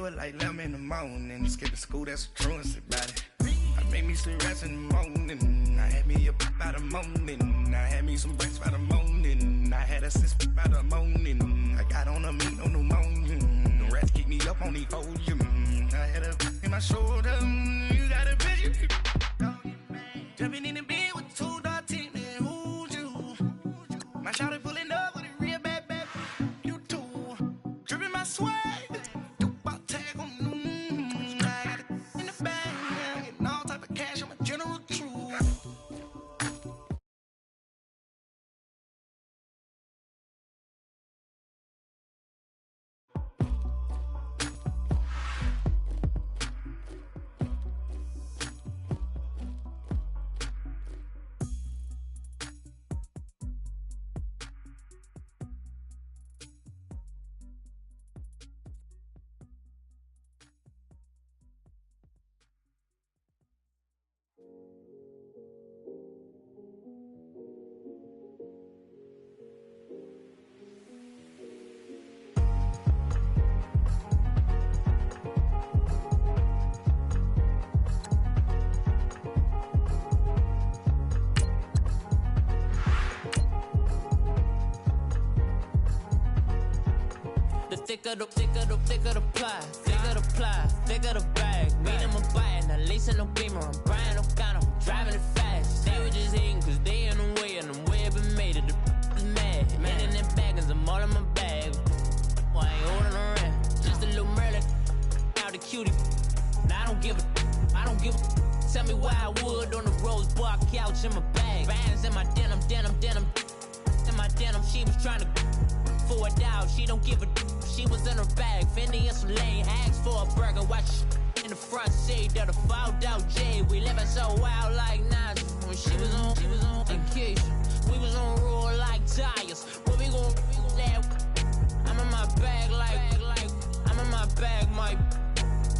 do it like 11 in the morning. Skip to school, that's a truancy about it. I made me some rest in the morning. I had me a pop by the morning. I had me some breaks by the morning. I had a sis by the morning. I got on a meat, no pneumonia. The rats keep me up on the podium. I had a in my shoulder. You got a bitch. Jumping in the bed with 2 dark teeth. And who's you? My shawty pulling up with a real bad. You too. Dripping my swag. Thicker the pie, thicker the bag. Meet them a buying, at least in no beamer. I'm Brian O'Connor, driving it fast. They were just hating cause they in the way, and the way it been made it, the is mad. Man in them baggins, I'm all in my bag. I ain't holding around, just a little Merlin, out the cutie. Now I don't give a, tell me why I would on the rose bar couch in my bag. Bands in my denim, in my denim, she was trying to for a doubt, she don't give a she was in her bag, Fendi and some lane hags for a burger, watch in the front seat of the fouled out J. We living so wild like Nas. When she was on vacation, we was on roll like tires. What we gon' let? I'm in my bag like I'm in my bag, my.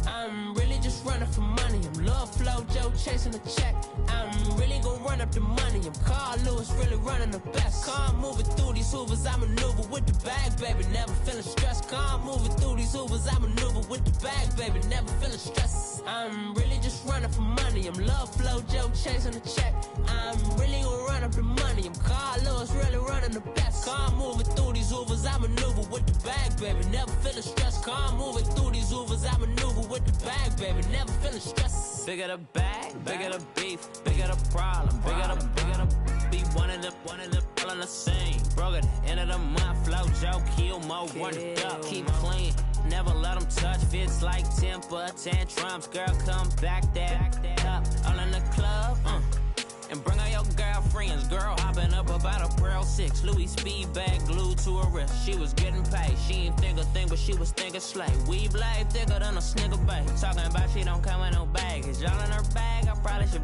I'm really just running for money. I'm Love Flow Joe chasing the check. I'm really gon' run up the money. I'm Carl Lewis, really running the best. Calm moving through these hoovers, I maneuver with the bag, baby. Never feeling stressed. Calm moving through these hoovers, I maneuver with the bag, baby. Never feeling stressed. I'm really just running for money. I'm Love Flow Joe chasing the check. I'm really gon' run up the money. I'm Carl Lewis, really running the best. Calm moving through these hoovers, I maneuver with the bag, baby. Never feeling stressed. Calm moving through these hoovers, I maneuver with the bag, baby. Never feeling stressed. Bigger the bag, bigger the beef, bigger the problem, bigger the be one of the all in the same. Broke at the end of the month, flow Joe, kill mo, run it up, keep clean. Never let them touch, fits like temper tantrums. Girl, come back that up, all in the club, and bring all your girlfriends. Girl hopping up about a Pearl 6 Louis speed bag glued to her wrist. She was getting paid, she ain't think a thing, but she was thinking slay. We blade thicker than a snigger bag. Talking about she don't come with no baggage. All in her bag, I probably should.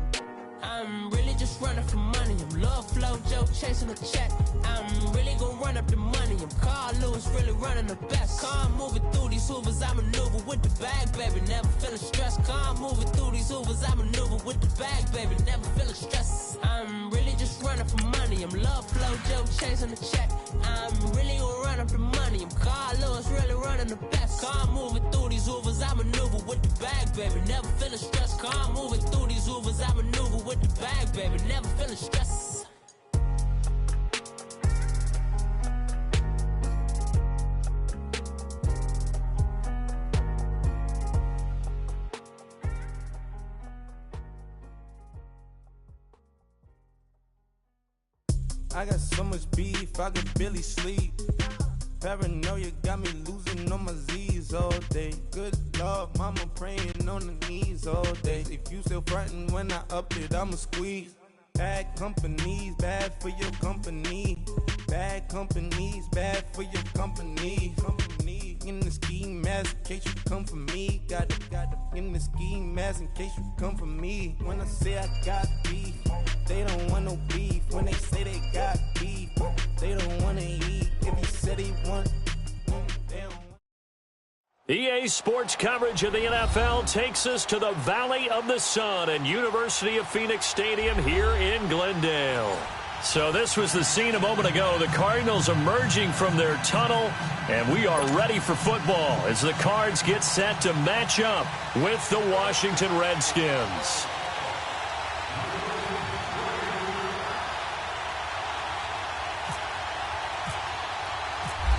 I'm really just running for money. I'm Love Flow Joe chasing the check. I'm really gon' run up the money. I'm Carl Lewis, really running the best. Calm moving through these hoovers, I maneuver with the bag, baby. Never feeling stressed. Calm moving through these hoovers, I maneuver with the bag, baby. Never feeling stressed. I'm really just running for money. I'm Love Flow Joe chasing the check. I'm really gon' run up the money. I'm Carl Lewis, really running the best. Calm moving through these hoovers, I maneuver with the bag, baby. Never feeling stressed. Calm moving through these hoovers, I maneuver with the bag, baby. Never feeling stressed. I got so much beef, I could barely sleep. Paranoia got me losing on my Z's all day. Good Lord, mama praying on the knees all day. If you still frontin' when I up it, I'ma squeeze. Bad companies, bad for your company. Bad companies, bad for your company. Company in the ski mask in case you come for me. Got it in the ski mask in case you come for me. When I say I got beef, they don't want no beef. When they say they got beef, they don't wanna eat. If he said he want, they don't. EA Sports coverage of the NFL takes us to the Valley of the Sun and University of Phoenix Stadium here in Glendale. So this was the scene a moment ago. The Cardinals emerging from their tunnel, and we are ready for football as the Cards get set to match up with the Washington Redskins.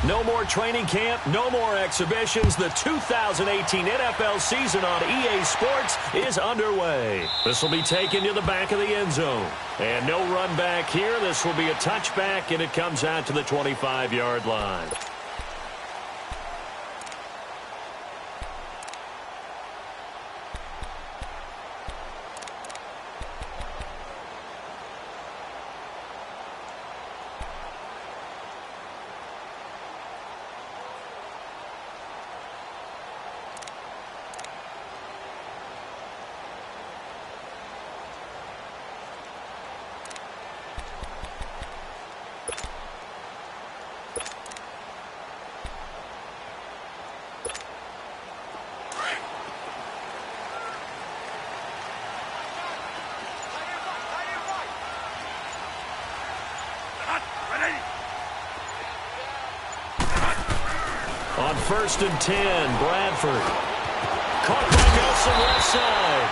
No more training camp, no more exhibitions. The 2018 NFL season on EA Sports is underway. This will be taken to the back of the end zone. And no run back here. This will be a touchback, and it comes out to the 25-yard line. On 1st and 10, Bradford. Caught by Nelson left side.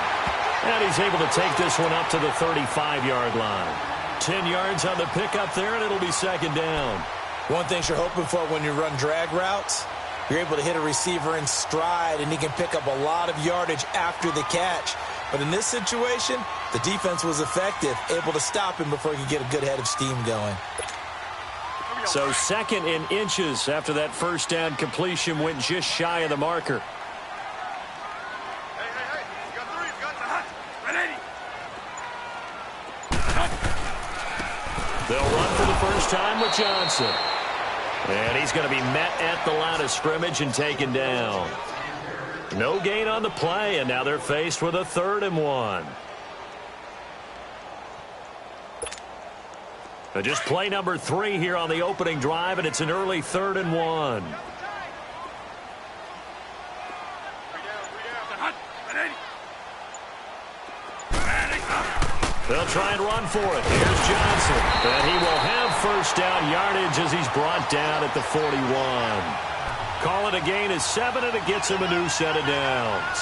And he's able to take this one up to the 35-yard line. 10 yards on the pickup there, and it'll be second down. One thing you're hoping for when you run drag routes, you're able to hit a receiver in stride, and he can pick up a lot of yardage after the catch. But in this situation, the defense was effective, able to stop him before he could get a good head of steam going. So 2nd and inches after that first down completion went just shy of the marker. They'll run for the first time with Johnson. And he's going to be met at the line of scrimmage and taken down. No gain on the play, and now they're faced with a 3rd and 1. Just play number 3 here on the opening drive, and it's an early 3rd and 1. They'll try and run for it. Here's Johnson. And he will have first down yardage as he's brought down at the 41. Call it a gain of 7, and it gets him a new set of downs.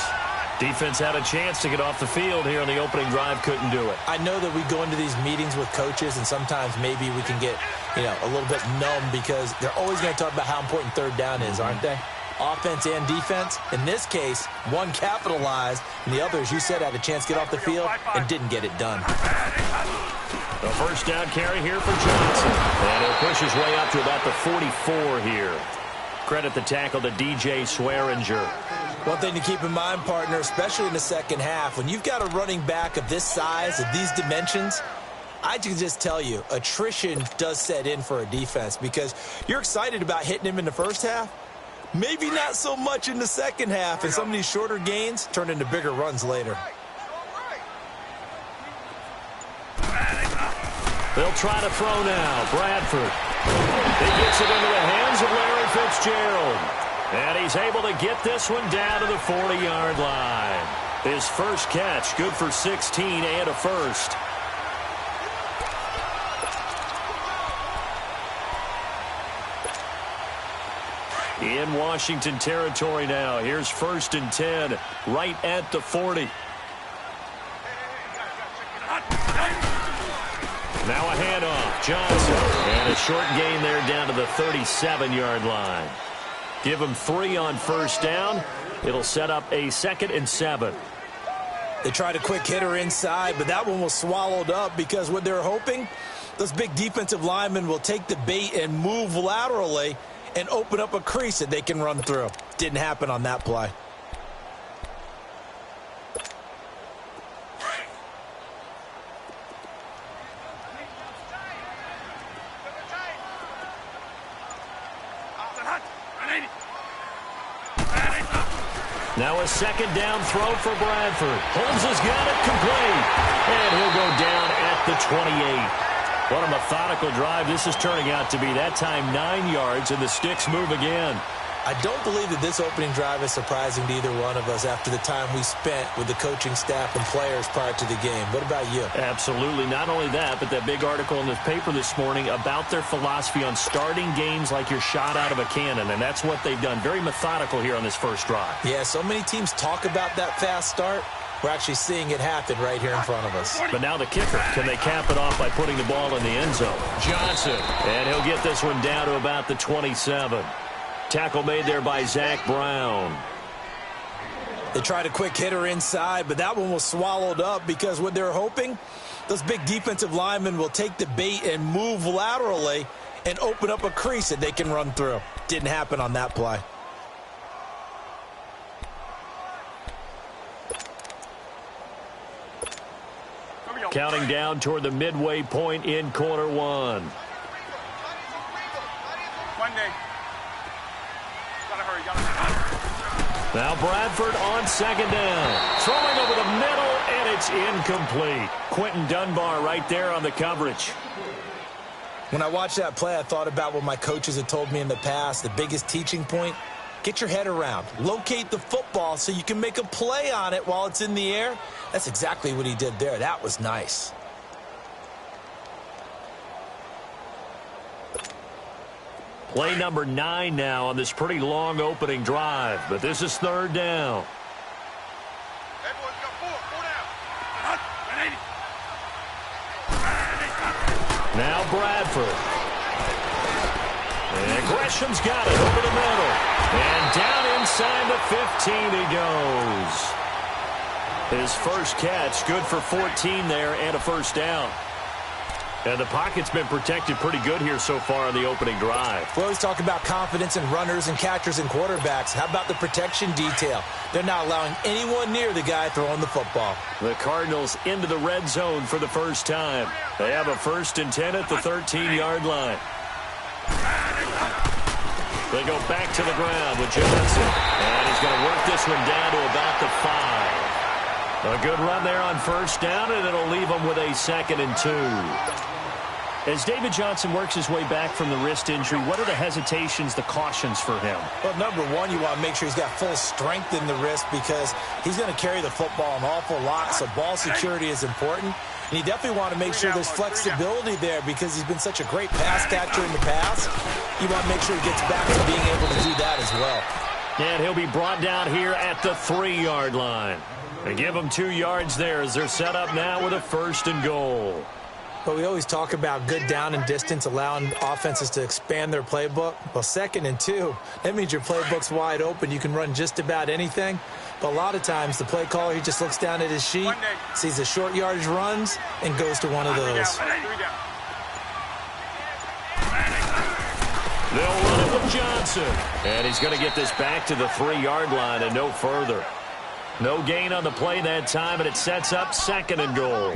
Defense had a chance to get off the field here on the opening drive, couldn't do it. I know that we go into these meetings with coaches, and sometimes maybe we can get, a little bit numb because they're always going to talk about how important 3rd down is, aren't they? Offense and defense. In this case, one capitalized, and the other, as you said, had a chance to get off the field and didn't get it done. A first down carry here for Johnson. And he'll push his way up to about the 44 here. Credit the tackle to DJ Swearinger. One thing to keep in mind, partner, especially in the second half, when you've got a running back of this size, of these dimensions, I can just tell you, attrition does set in for a defense because you're excited about hitting him in the first half. Maybe not so much in the second half, and some of these shorter gains turn into bigger runs later. They'll try to throw now. Bradford. He gets it into the hands of Larry Fitzgerald. And he's able to get this one down to the 40-yard line. His first catch, good for 16 and a first. In Washington territory now. Here's 1st and 10, right at the 40. Now a handoff. Johnson. And a short gain there down to the 37-yard line. Give him 3 on first down. It'll set up a 2nd and 7. They tried a quick hitter inside, but that one was swallowed up because what they're hoping, those big defensive linemen will take the bait and move laterally and open up a crease that they can run through. Didn't happen on that play. Now a second down throw for Bradford. Holmes has got it complete. And he'll go down at the 28. What a methodical drive this is turning out to be. That time 9 yards, and the sticks move again. I don't believe that this opening drive is surprising to either one of us after the time we spent with the coaching staff and players prior to the game. What about you? Absolutely. Not only that, but that big article in the paper this morning about their philosophy on starting games like you're shot out of a cannon, and that's what they've done. Very methodical here on this first drive. Yeah, so many teams talk about that fast start. We're actually seeing it happen right here in front of us. But now the kicker. Can they cap it off by putting the ball in the end zone? Johnson. And he'll get this one down to about the 27. Tackle made there by Zach Brown. They tried a quick hitter inside, but that one was swallowed up because what they're hoping, those big defensive linemen will take the bait and move laterally and open up a crease that they can run through. Didn't happen on that play. Counting down toward the midway point in quarter one. Now Bradford on second down. Throwing over the middle, and it's incomplete. Quentin Dunbar right there on the coverage. When I watched that play, I thought about what my coaches had told me in the past. The biggest teaching point, get your head around. Locate the football so you can make a play on it while it's in the air. That's exactly what he did there. That was nice. Play number 9 now on this pretty long opening drive, but this is third down. Now Bradford. And Gresham's got it over the middle. And down inside the 15 he goes. His first catch, good for 14 there and a first down. And the pocket's been protected pretty good here so far on the opening drive. We always talk about confidence in runners and catchers and quarterbacks. How about the protection detail? They're not allowing anyone near the guy throwing the football. The Cardinals into the red zone for the first time. They have a 1st and 10 at the 13-yard line. They go back to the ground with Johnson. And he's going to work this one down to about the 5. A good run there on first down, and it'll leave them with a 2nd and 2. As David Johnson works his way back from the wrist injury, what are the hesitations, the cautions for him? Well, number one, you want to make sure he's got full strength in the wrist because he's going to carry the football an awful lot, so ball security is important. And you definitely want to make sure there's flexibility there because he's been such a great pass catcher in the past. You want to make sure he gets back to being able to do that as well. And he'll be brought down here at the 3-yard line. They give him 2 yards there as they're set up now with a 1st and goal. But we always talk about good down and distance, allowing offenses to expand their playbook. Well, 2nd and 2, that means your playbook's wide open. You can run just about anything. But a lot of times, the play caller, he just looks down at his sheet, sees the short yardage runs, and goes to one of those. They'll run it with Johnson. And he's going to get this back to the 3-yard line and no further. No gain on the play that time, and it sets up 2nd and goal.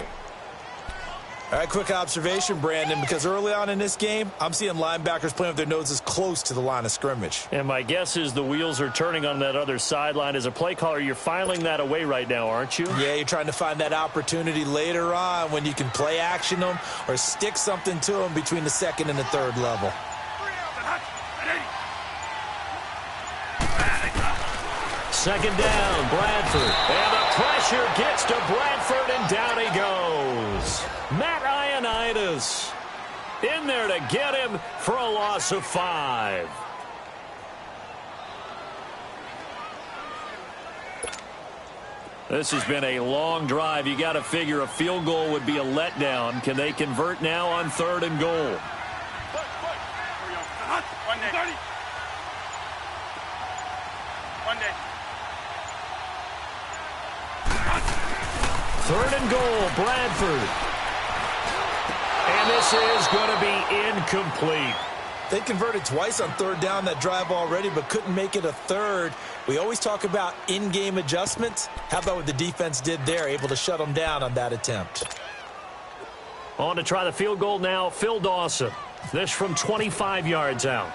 All right, quick observation, Brandon, because early on in this game, I'm seeing linebackers playing with their noses close to the line of scrimmage. And my guess is the wheels are turning on that other sideline. As a play caller, you're filing that away right now, aren't you? Yeah, you're trying to find that opportunity later on when you can play action them or stick something to them between the 2nd and the 3rd level. Second down, Bradford. And the pressure gets to Bradford, and down he goes. Matt Ioannidis in there to get him for a loss of 5. This has been a long drive. You got to figure a field goal would be a letdown. Can they convert now on 3rd and goal? Third and goal, Bradford. And this is going to be incomplete. They converted twice on 3rd down that drive already, but couldn't make it a 3rd. We always talk about in-game adjustments. How about what the defense did there, able to shut them down on that attempt? On to try the field goal now, Phil Dawson. This from 25 yards out.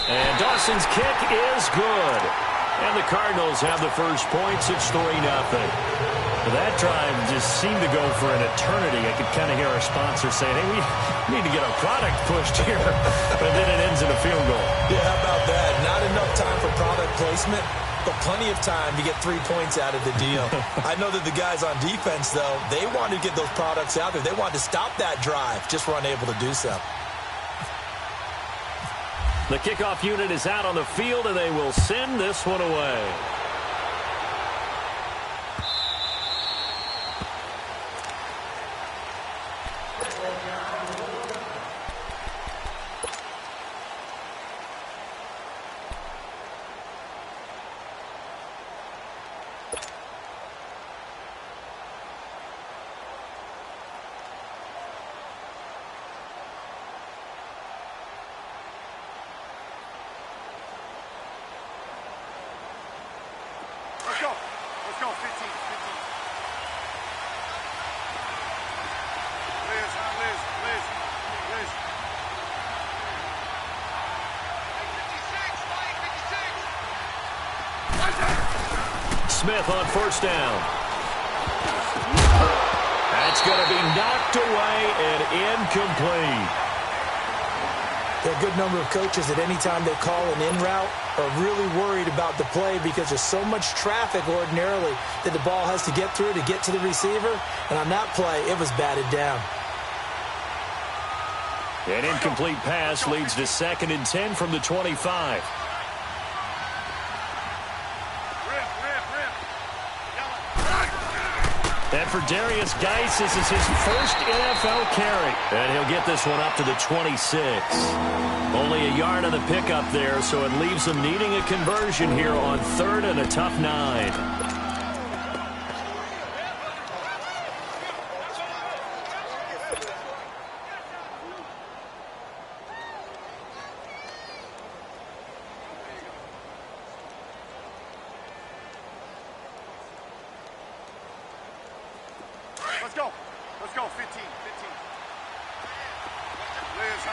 And Dawson's kick is good. And the Cardinals have the first points. It's 3-0. Well, that drive just seemed to go for an eternity. I could kind of hear our sponsor saying, hey, we need to get our product pushed here. But then it ends in a field goal. Yeah, how about that? Not enough time for product placement, but plenty of time to get 3 points out of the deal. I know that the guys on defense, though, they wanted to get those products out there. They wanted to stop that drive, just were unable to do so. The kickoff unit is out on the field, and they will send this one away. Let's go, 15. Liz. 56. Smith on first down. That's going to be knocked away and incomplete. There are a good number of coaches that any time they call an in route are really worried about the play because there's so much traffic ordinarily that the ball has to get through to get to the receiver. And on that play, it was batted down. An incomplete pass leads to 2nd and 10 from the 25. And for Darius Geis, this is his first NFL carry. And he'll get this one up to the 26. Only a yard on the pickup there, so it leaves him needing a conversion here on 3rd and a tough 9. Let's go, 15. Liz.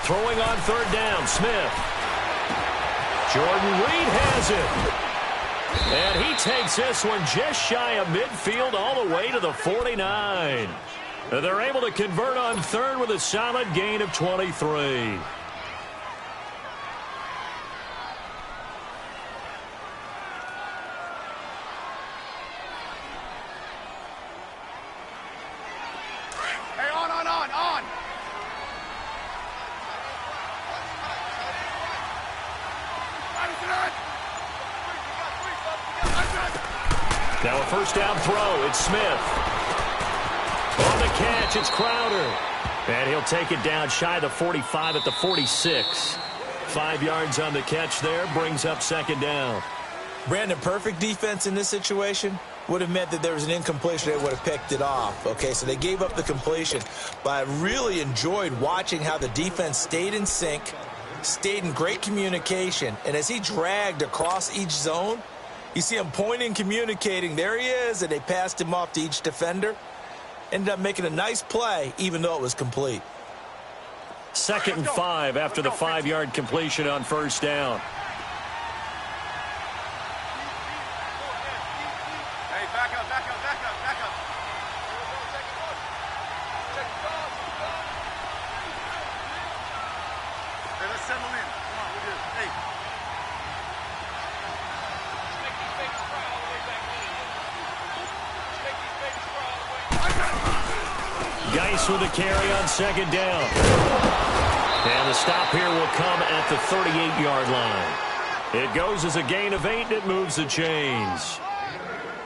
Throwing on 3rd down, Smith. Jordan Reed has it. And he takes this one just shy of midfield all the way to the 49. They're able to convert on 3rd with a solid gain of 23. Now a first down throw. It's Smith. On the catch, it's Crowder. And he'll take it down shy of the 45 at the 46. 5 yards on the catch there. Brings up 2nd down. Brandon, perfect defense in this situation would have meant that there was an incompletion. They would have picked it off. Okay, so they gave up the completion. But I really enjoyed watching how the defense stayed in sync, stayed in great communication. And as he dragged across each zone, you see him pointing, communicating. There he is, and they passed him off to each defender. Ended up making a nice play, even though it was complete. 2nd and 5 after the 5-yard completion on first down. Hey, back up. Hey, let's settle in. Come on, we're good. Hey. Geis with a carry on 2nd down. And the stop here will come at the 38-yard line. It goes as a gain of 8, and it moves the chains.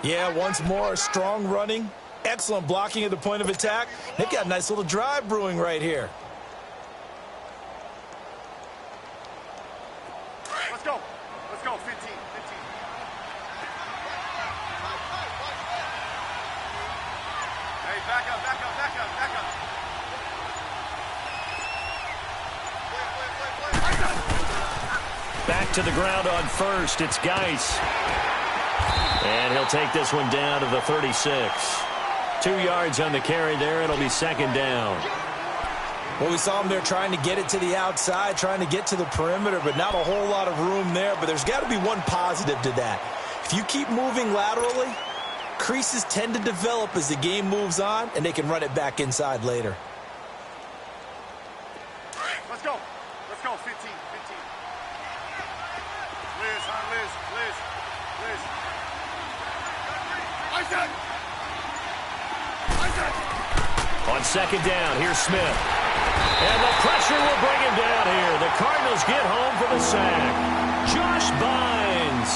Yeah, once more, strong running, excellent blocking at the point of attack. They've got a nice little drive brewing right here. Let's go, 15. Hey, back up. Back to the ground on first. It's Geis. And he'll take this one down to the 36. 2 yards on the carry there. It'll be 2nd down. Well, we saw him there trying to get it to the outside, trying to get to the perimeter, but not a whole lot of room there. But there's got to be one positive to that. If you keep moving laterally, creases tend to develop as the game moves on, and they can run it back inside later. Let's go. Let's go. 15. Liz, huh? Liz. Isaac! On second down, here's Smith. And the pressure will bring him down here. The Cardinals get home for the sack. Josh Bynes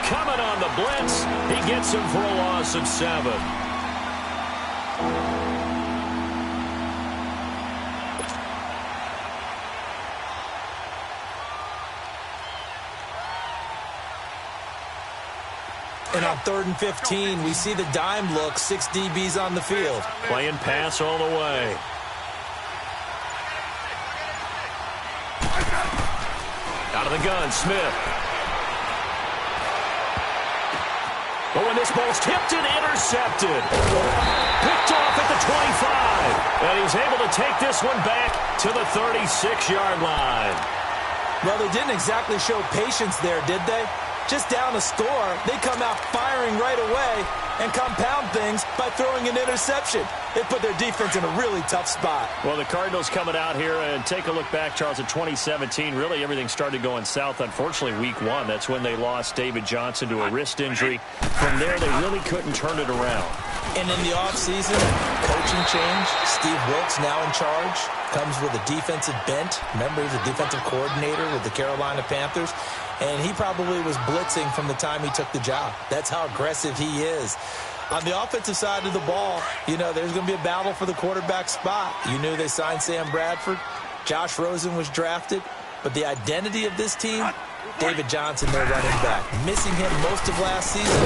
coming on the blitz. He gets him for a loss of 7. And on 3rd and 15, we see the dime look, 6 DBs on the field. Playing pass all the way. Out of the gun, Smith. But when this ball's tipped and intercepted. Picked off at the 25. And he's able to take this one back to the 36-yard line. Well, they didn't exactly show patience there, did they? Just down a score, they come out firing right away and compound things by throwing an interception. They put their defense in a really tough spot. Well, the Cardinals coming out here and take a look back, Charles, in 2017. Really, everything started going south. Unfortunately, week 1, that's when they lost David Johnson to a wrist injury. From there, they really couldn't turn it around. And in the offseason, coaching change. Steve Wilkes now in charge. Comes with a defensive bent. Remember, he's a defensive coordinator with the Carolina Panthers. And he probably was blitzing from the time he took the job. That's how aggressive he is. On the offensive side of the ball, you know, there's going to be a battle for the quarterback spot. You knew they signed Sam Bradford. Josh Rosen was drafted. But the identity of this team, David Johnson, their running back. Missing him most of last season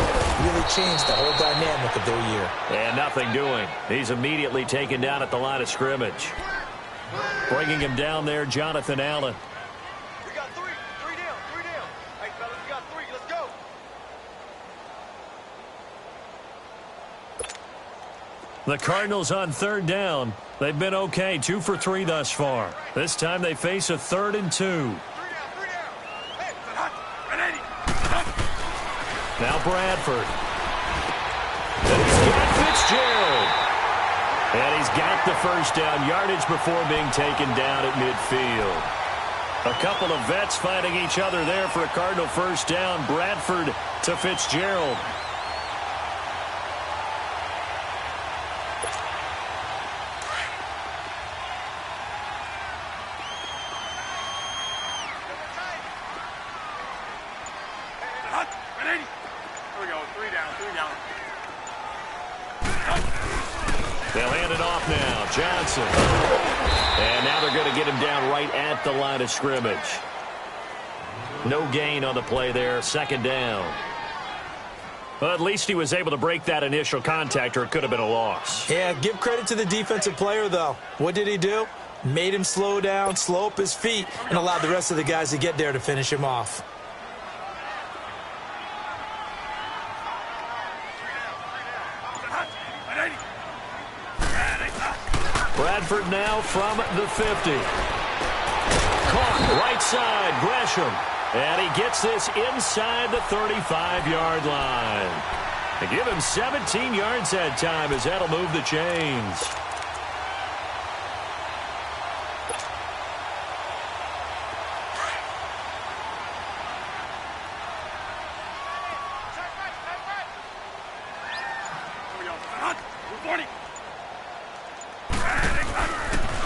really changed the whole dynamic of their year. And nothing doing. He's immediately taken down at the line of scrimmage. Bringing him down there, Jonathan Allen. We got 3. 3 down. Hey, fellas, we got 3. Let's go. The Cardinals on 3rd down. They've been okay, 2 for 3 thus far. This time they face a 3rd and 2. 3 down. Hey, Now Bradford. And he's got Fitzgerald. And he's got the first down yardage before being taken down at midfield. A couple of vets fighting each other there for a Cardinal first down. Bradford to Fitzgerald. Here we go. 3 down. They'll hand it off now. Johnson. And now they're going to get him down right at the line of scrimmage. No gain on the play there. 2nd down. Well, at least he was able to break that initial contact, or it could have been a loss. Yeah, give credit to the defensive player, though. What did he do? Made him slow down, slow up his feet, and allowed the rest of the guys to get there to finish him off. Bradford now from the 50. Caught right side, Gresham. And he gets this inside the 35-yard line. They give him 17 yards that time as that'll move the chains.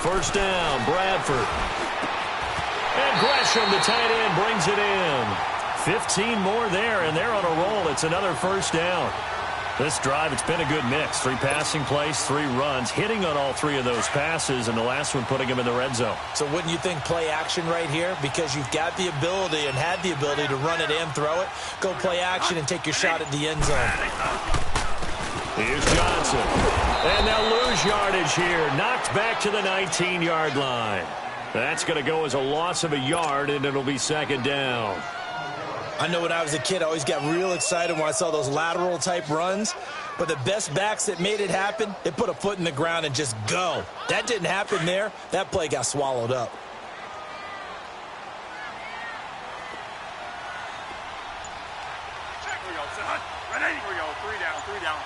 First down, Bradford. And Gresham, the tight end, brings it in. 15 more there, and they're on a roll. It's another first down. This drive, it's been a good mix. 3 passing plays, 3 runs, hitting on all 3 of those passes, and the last one putting him in the red zone. So wouldn't you think play action right here? Because you've got the ability and had the ability to run it and throw it. Go play action and take your shot at the end zone. Here's Johnson. And they'll lose yardage here. Knocked back to the 19-yard line. That's going to go as a loss of a yard, and it'll be 2nd down. I know when I was a kid, I always got real excited when I saw those lateral type runs. But the best backs that made it happen, they put a foot in the ground and just go. That didn't happen there. That play got swallowed up. Here we go. Ready? Here we go. Three down.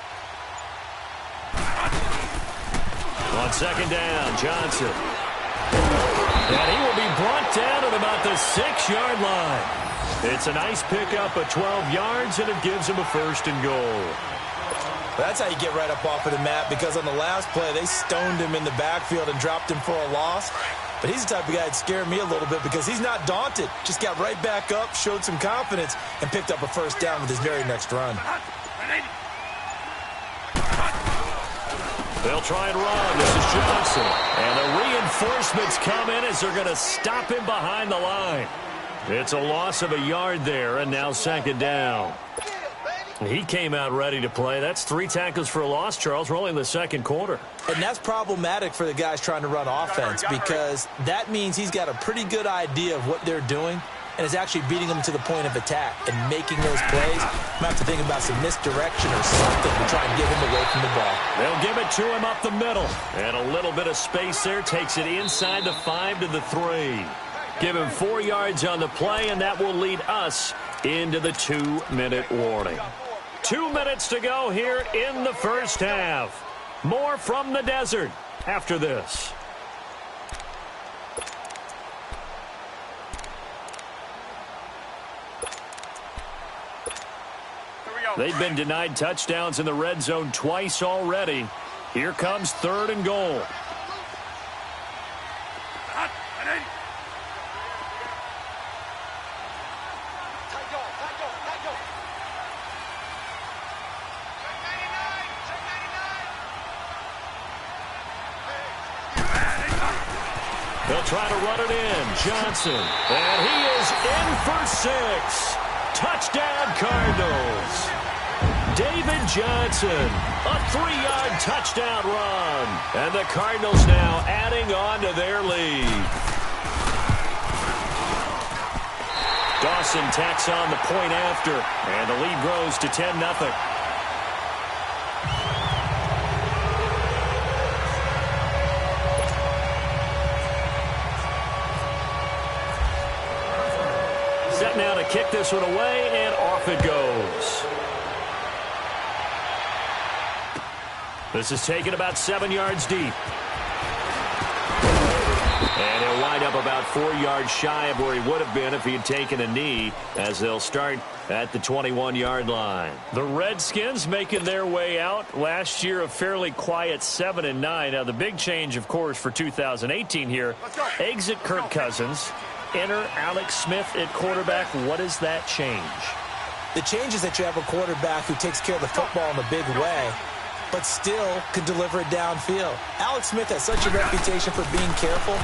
On second down, Johnson. And he will be brought down at about the 6-yard line. It's a nice pickup of 12 yards, and it gives him a 1st and goal. That's how you get right up off of the mat, because on the last play, they stoned him in the backfield and dropped him for a loss. But he's the type of guy that scared me a little bit because he's not daunted. Just got right back up, showed some confidence, and picked up a 1st down with his very next run. They'll try and run. This is Johnson. And the reinforcements come in as they're going to stop him behind the line. It's a loss of a yard there, and now 2nd down. He came out ready to play. That's 3 tackles for a loss, Charles. We're only in the 2nd quarter. And that's problematic for the guys trying to run offense, because that means he's got a pretty good idea of what they're doing and is actually beating them to the point of attack and making those plays. Might have to think about some misdirection or something to try and get him away from the ball. They'll give it to him up the middle. And a little bit of space there. Takes it inside the 5 to the 3. Give him 4 yards on the play, and that will lead us into the 2-minute warning. 2 minutes to go here in the 1st half. More from the desert after this. They've been denied touchdowns in the red zone twice already. Here comes 3rd and goal. They'll try to run it in. Johnson. And he is in for 6. Touchdown, Cardinals. David Johnson, a 3-yard touchdown run. And the Cardinals now adding on to their lead. Dawson tacks on the point after, and the lead grows to 10-0. Set now to kick this one away, and off it goes. This is taken about 7 yards deep. And he'll wind up about 4 yards shy of where he would have been if he had taken a knee, as they'll start at the 21-yard line. The Redskins making their way out. Last year, a fairly quiet 7-9. Now, the big change, of course, for 2018 here, exit Kirk Cousins, enter Alex Smith at quarterback. What does that change? The change is that you have a quarterback who takes care of the football in a big way, but still could deliver it downfield. Alex Smith has such a reputation for being careful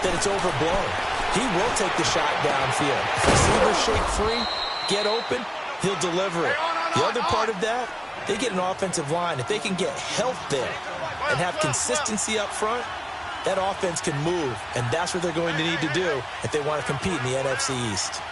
that it's overblown. He will take the shot downfield. If receivers shake free, get open, he'll deliver it. The other part of that, they get an offensive line. If they can get health there and have consistency up front, that offense can move, and that's what they're going to need to do if they want to compete in the NFC East.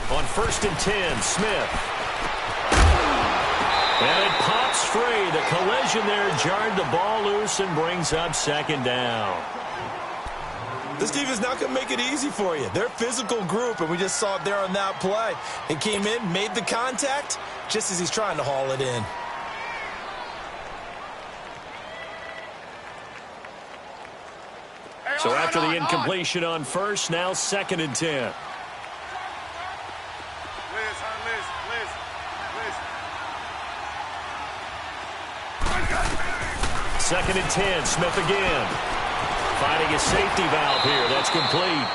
On 1st and 10, Smith. And it pops free. The collision there jarred the ball loose and brings up 2nd down. This defense is not going to make it easy for you. They're a physical group, and we just saw it there on that play. He came in, made the contact, just as he's trying to haul it in. So after the incompletion on 1st, now 2nd and 10. Second and 10, Smith again. Finding a safety valve here. That's complete.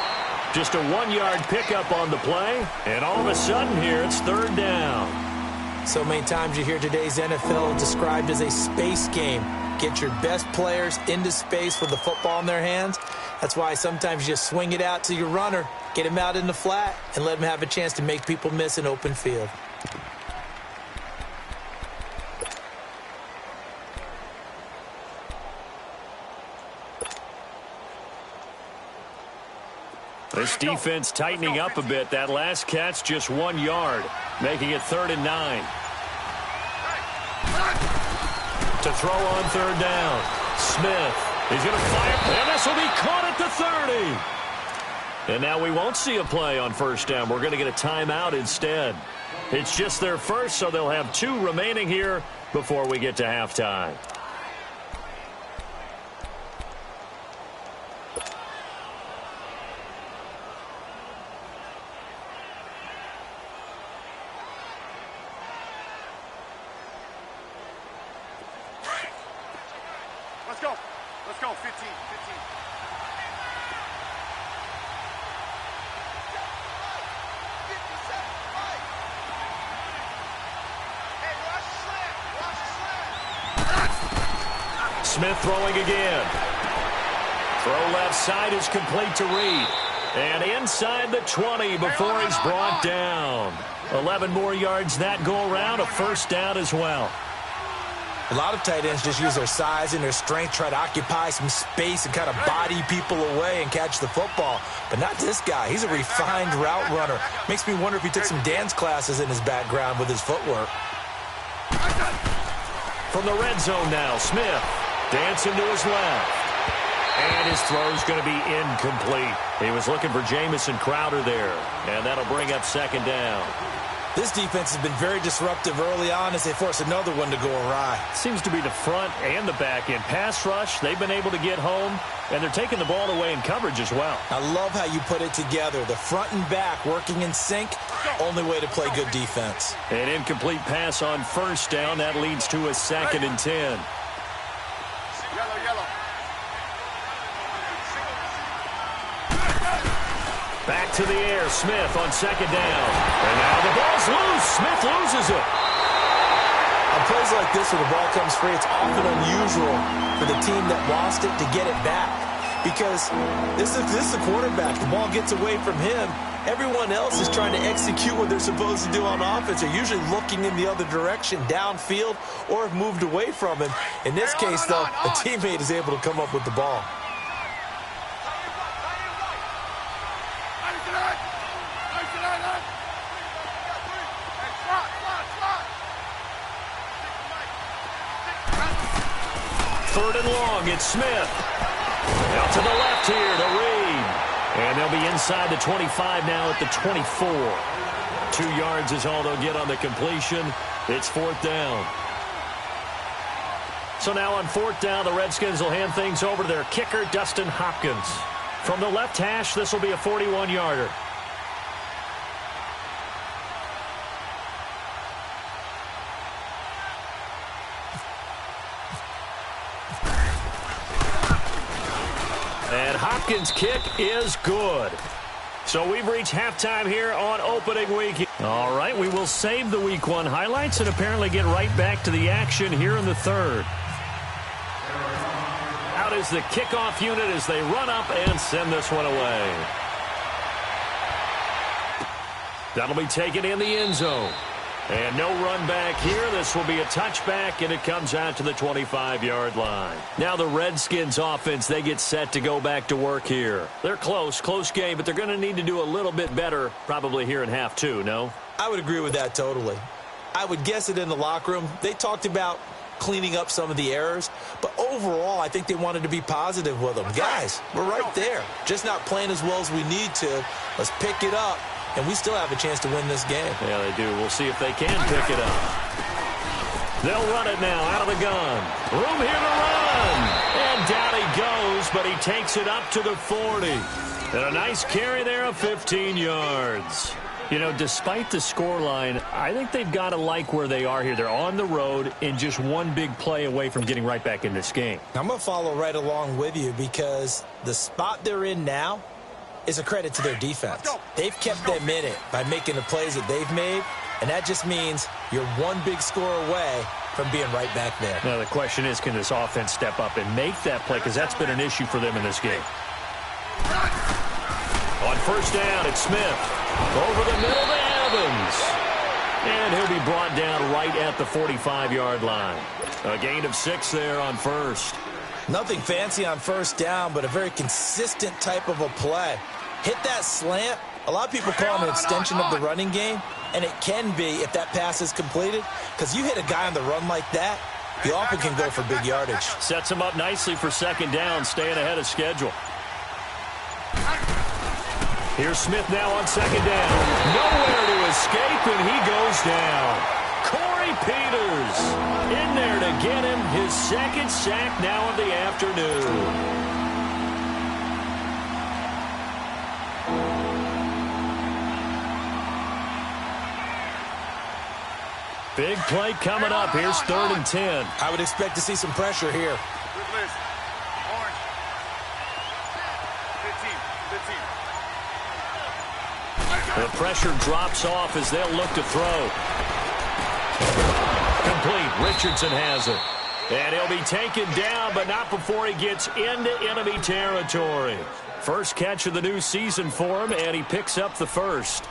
Just a 1-yard pickup on the play. And all of a sudden here, it's 3rd down. So many times you hear today's NFL described as a space game. Get your best players into space with the football in their hands. That's why sometimes you just swing it out to your runner, get him out in the flat, and let him have a chance to make people miss an open field. This defense tightening up a bit. That last catch just 1 yard, making it 3rd and 9. To throw on 3rd down. Smith is going to fire, and this will be caught at the 30. And now we won't see a play on 1st down. We're going to get a timeout instead. It's just their first, so they'll have 2 remaining here before we get to halftime. Let's go, 15. Smith throwing again. Throw left side is complete to Reed. And inside the 20 before he's brought down. 11 more yards that go around, a 1st down as well. A lot of tight ends just use their size and their strength, try to occupy some space and kind of body people away and catch the football. But not this guy. He's a refined route runner. Makes me wonder if he took some dance classes in his background with his footwork. From the red zone now, Smith dancing to his left. And his throw's going to be incomplete. He was looking for Jamison Crowder there. And that'll bring up 2nd down. This defense has been very disruptive early on as they force another one to go awry. Seems to be the front and the back end. Pass rush, they've been able to get home, and they're taking the ball away in coverage as well. I love how you put it together. The front and back working in sync, only way to play good defense. An incomplete pass on 1st down. That leads to a 2nd and 10. Yellow. Back to the air, Smith on 2nd down. And now the ball's loose. Smith loses it. On plays like this where the ball comes free, it's often unusual for the team that lost it to get it back. Because this is the quarterback. The ball gets away from him. Everyone else is trying to execute what they're supposed to do on offense. They're usually looking in the other direction, downfield, or have moved away from him. In this case, though, a teammate is able to come up with the ball. Third and long, it's Smith. Out to the left here to Reed. And they'll be inside the 25 now at the 24. 2 yards is all they'll get on the completion. It's 4th down. So now on 4th down, the Redskins will hand things over to their kicker, Dustin Hopkins. From the left hash, this will be a 41-yarder. And Hopkins' kick is good. So we've reached halftime here on opening week. All right, we will save the Week 1 highlights and apparently get right back to the action here in the 3rd. Out is the kickoff unit as they run up and send this one away. That'll be taken in the end zone. And no run back here. This will be a touchback, and it comes out to the 25-yard line. Now the Redskins offense, they get set to go back to work here. They're close game, but they're going to need to do a little bit better probably here in half 2, no? I would agree with that totally. I would guess it in the locker room. They talked about cleaning up some of the errors, but overall, I think they wanted to be positive with them. Guys, we're right there. Just not playing as well as we need to. Let's pick it up. And we still have a chance to win this game. Yeah, they do. We'll see if they can pick it up. They'll run it now out of the gun. Room here to run. And down he goes, but he takes it up to the 40. And a nice carry there of 15 yards. You know, despite the scoreline, I think they've got to like where they are here. They're on the road and just one big play away from getting right back in this game. I'm going to follow right along with you because the spot they're in now is a credit to their defense. They've kept them in it by making the plays that they've made, and that just means you're one big score away from being right back there. Now the question is, can this offense step up and make that play? Because that's been an issue for them in this game. first down. It's Smith. Over the middle to Evans. And he'll be brought down right at the 45-yard line. A gain of 6 there on first. Nothing fancy on first down, but a very consistent type of a play. Hit that slant. A lot of people call it an extension of the running game, and it can be if that pass is completed, because you hit a guy on the run like that, you often can go for big yardage. Sets him up nicely for second down, staying ahead of schedule. Here's Smith now on second down. Nowhere to escape, and he goes down. Corey Peters in there to get him his second sack now of the afternoon. Big play coming up. Here's 3rd and 10. I would expect to see some pressure here. Good list. Orange. 15. The pressure drops off as they'll look to throw. Complete. Richardson has it. And he'll be taken down, but not before he gets into enemy territory. First catch of the new season for him, and he picks up the first.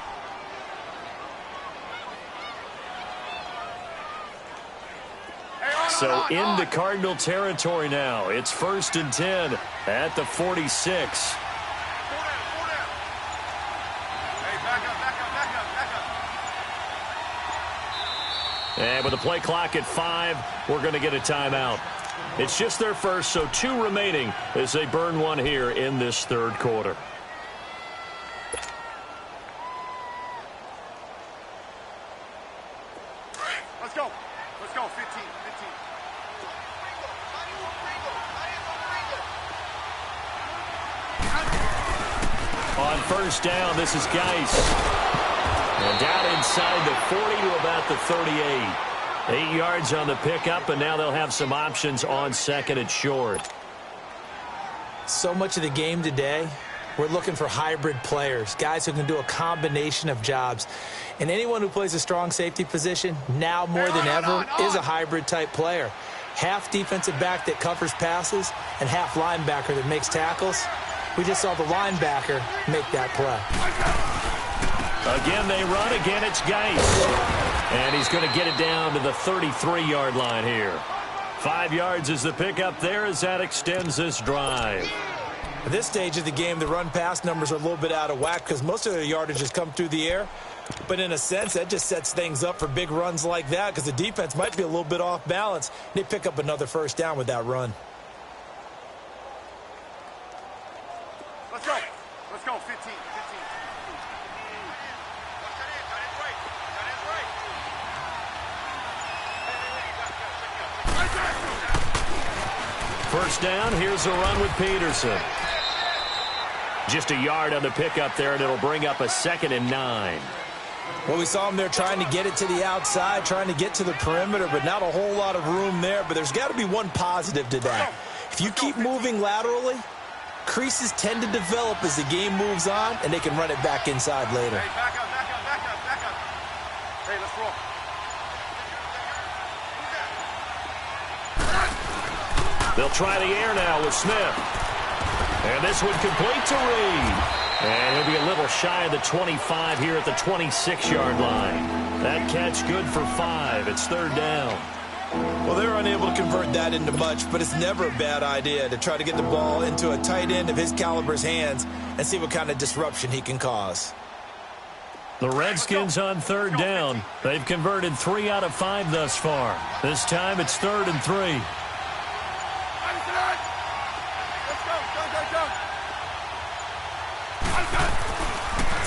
So into Cardinal territory now. It's 1st and 10 at the 46. And with the play clock at 5, we're going to get a timeout. It's just their first, so 2 remaining as they burn one here in this 3rd quarter. Let's go. Let's go. 15. On first down, this is Geis. And down inside the 40 to about the 38. 8 yards on the pickup, and now they'll have some options on second and short. So much of the game today, we're looking for hybrid players, guys who can do a combination of jobs. And anyone who plays a strong safety position, now more than ever, is a hybrid-type player. Half defensive back that covers passes and half linebacker that makes tackles. We just saw the linebacker make that play. Again, they run. Again, it's Geis. And he's going to get it down to the 33-yard line here. 5 yards is the pickup there as that extends this drive. At this stage of the game, the run-pass numbers are a little bit out of whack because most of their yardage has come through the air. But in a sense, that just sets things up for big runs like that because the defense might be a little bit off balance. They pick up another first down with that run. Let's go. Let's go. 15. First down, here's a run with Peterson. Just a yard on the pickup there, and it'll bring up a 2nd and 9. Well, we saw him there trying to get it to the outside, trying to get to the perimeter, but not a whole lot of room there. But there's got to be one positive to that. If you keep moving laterally, creases tend to develop as the game moves on, and they can run it back inside later. Hey, back up. Hey, let's roll. They'll try the air now with Smith. And this one complete to Reed. And he'll be a little shy of the 25 here at the 26-yard line. That catch good for 5. It's 3rd down. Well, they're unable to convert that into much, but it's never a bad idea to try to get the ball into a tight end of his caliber's hands and see what kind of disruption he can cause. The Redskins on 3rd down. They've converted 3 out of 5 thus far. This time it's 3rd and 3.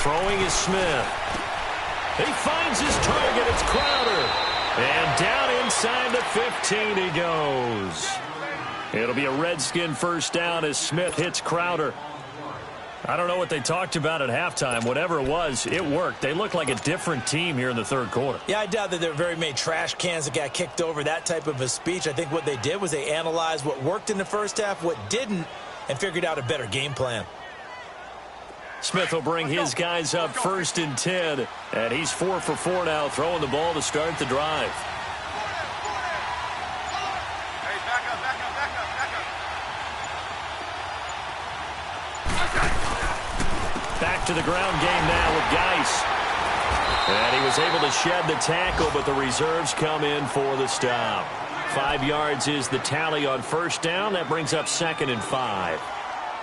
Throwing is Smith. He finds his target. It's Crowder. And down inside the 15 he goes. It'll be a Redskin first down as Smith hits Crowder. I don't know what they talked about at halftime. Whatever it was, it worked. They look like a different team here in the 3rd quarter. Yeah, I doubt that there were very many trash cans that got kicked over, that type of a speech. I think what they did was they analyzed what worked in the first half, what didn't, and figured out a better game plan. Smith will bring his guys up 1st and 10, and he's 4 for 4 now, throwing the ball to start the drive. Hey, back up. Back to the ground game now with Geis. And he was able to shed the tackle, but the reserves come in for the stop. 5 yards is the tally on first down. That brings up 2nd and 5.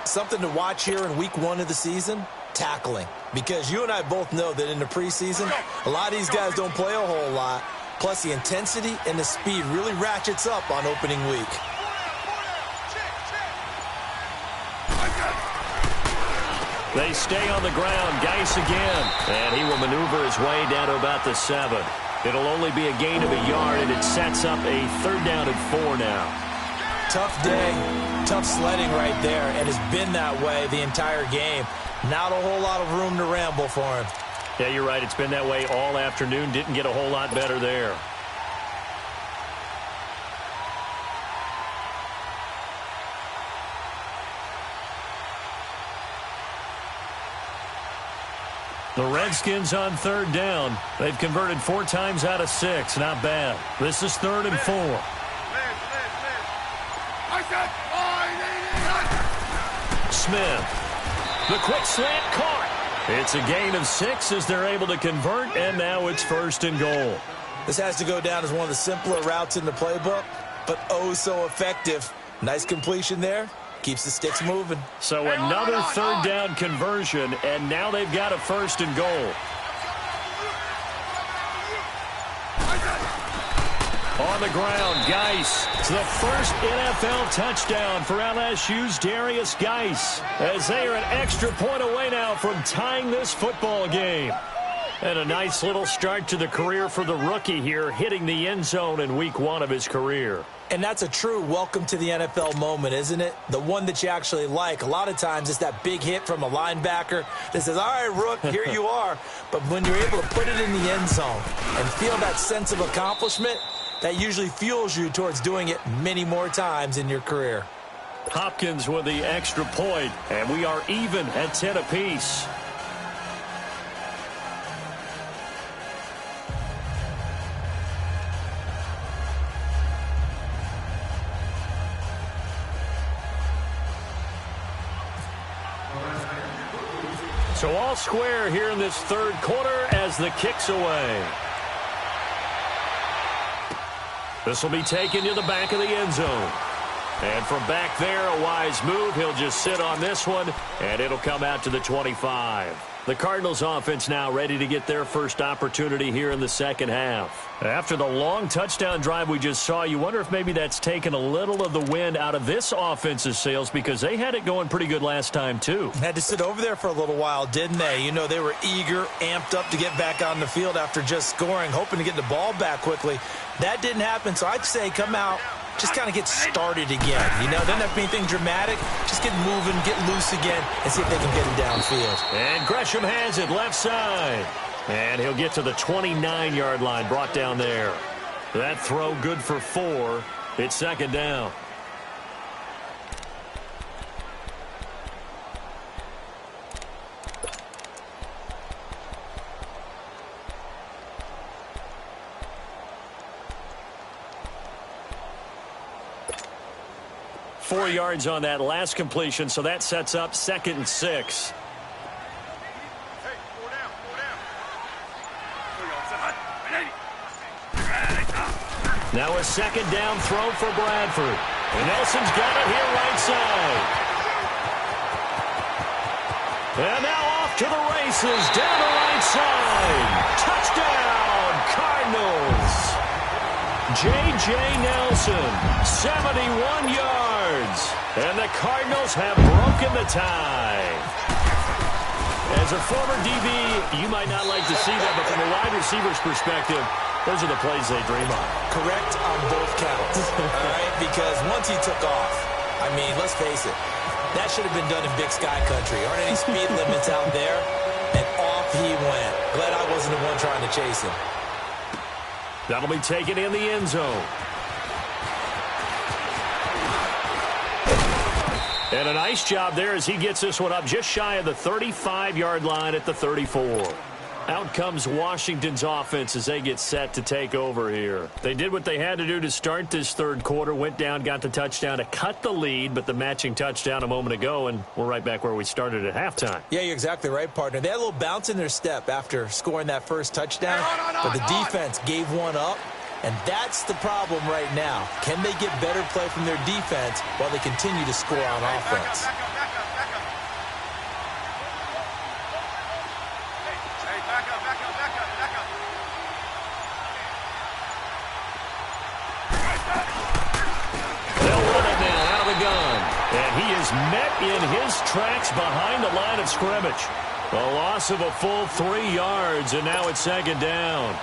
Something to watch here in week 1 of the season, tackling. Because you and I both know that in the preseason, a lot of these guys don't play a whole lot. Plus, the intensity and the speed really ratchets up on opening week. They stay on the ground. Geis again. And he will maneuver his way down to about the 7. It'll only be a gain of a yard, and it sets up a 3rd down and 4 now. Tough day, tough sledding right there, and it's been that way the entire game. Not a whole lot of room to ramble for him. Yeah, you're right. It's been that way all afternoon. Didn't get a whole lot better there. The Redskins on 3rd down. They've converted 4 times out of 6. Not bad. This is 3rd and 4. Smith. The quick slant caught. It's a gain of 6 as they're able to convert, and now it's 1st and goal. This has to go down as one of the simpler routes in the playbook, but oh so effective. Nice completion there. Keeps the sticks moving. So another 3rd down conversion, and now they've got a 1st and goal. On the ground, Geis. It's the first NFL touchdown for LSU's Darius Geis, as they are an extra point away now from tying this football game. And a nice little start to the career for the rookie here, hitting the end zone in week 1 of his career. And that's a true welcome to the NFL moment, isn't it? The one that you actually like. A lot of times it's that big hit from a linebacker that says, all right, Rook, here you are. But when you're able to put it in the end zone and feel that sense of accomplishment, that usually fuels you towards doing it many more times in your career. Hopkins with the extra point, and we are even at 10 apiece. So all square here in this 3rd quarter as the kick's away. This will be taken to the back of the end zone. And from back there, a wise move. He'll just sit on this one, and it'll come out to the 25. The Cardinals offense now ready to get their first opportunity here in the 2nd half. After the long touchdown drive we just saw, you wonder if maybe that's taken a little of the wind out of this offense's sails, because they had it going pretty good last time too. Had to sit over there for a little while, didn't they? You know, they were eager, amped up to get back on the field after just scoring, hoping to get the ball back quickly. That didn't happen, so I'd say come out, just kind of get started again. You know, doesn't have to be anything dramatic. Just get moving, get loose again, and see if they can get him downfield. And Gresham has it left side. And he'll get to the 29-yard line, brought down there. That throw good for 4. It's 2nd down. Four yards on that last completion, so that sets up 2nd and 6. Now a 2nd down throw for Bradford. And Nelson's got it here right side. And now off to the races down the right side. Touchdown, Cardinals. J.J. Nelson, 71 yards. And the Cardinals have broken the tie. As a former DB, you might not like to see that, but from a wide receiver's perspective, those are the plays they dream of. Correct on both counts, all right? Because once he took off, I mean, let's face it, that should have been done in Big Sky Country. Aren't any speed limits out there? And off he went. Glad I wasn't the one trying to chase him. That'll be taken in the end zone. And a nice job there as he gets this one up just shy of the 35-yard line at the 34. Out comes Washington's offense as they get set to take over here. They did what they had to do to start this third quarter, went down, got the touchdown to cut the lead, but the matching touchdown a moment ago, and we're right back where we started at halftime. Yeah, you're exactly right, partner. They had a little bounce in their step after scoring that first touchdown, but the defense gave one up, and that's the problem right now. Can they get better play from their defense while they continue to score on offense? And he is met in his tracks behind the line of scrimmage. A loss of a full 3 yards, and now it's second down.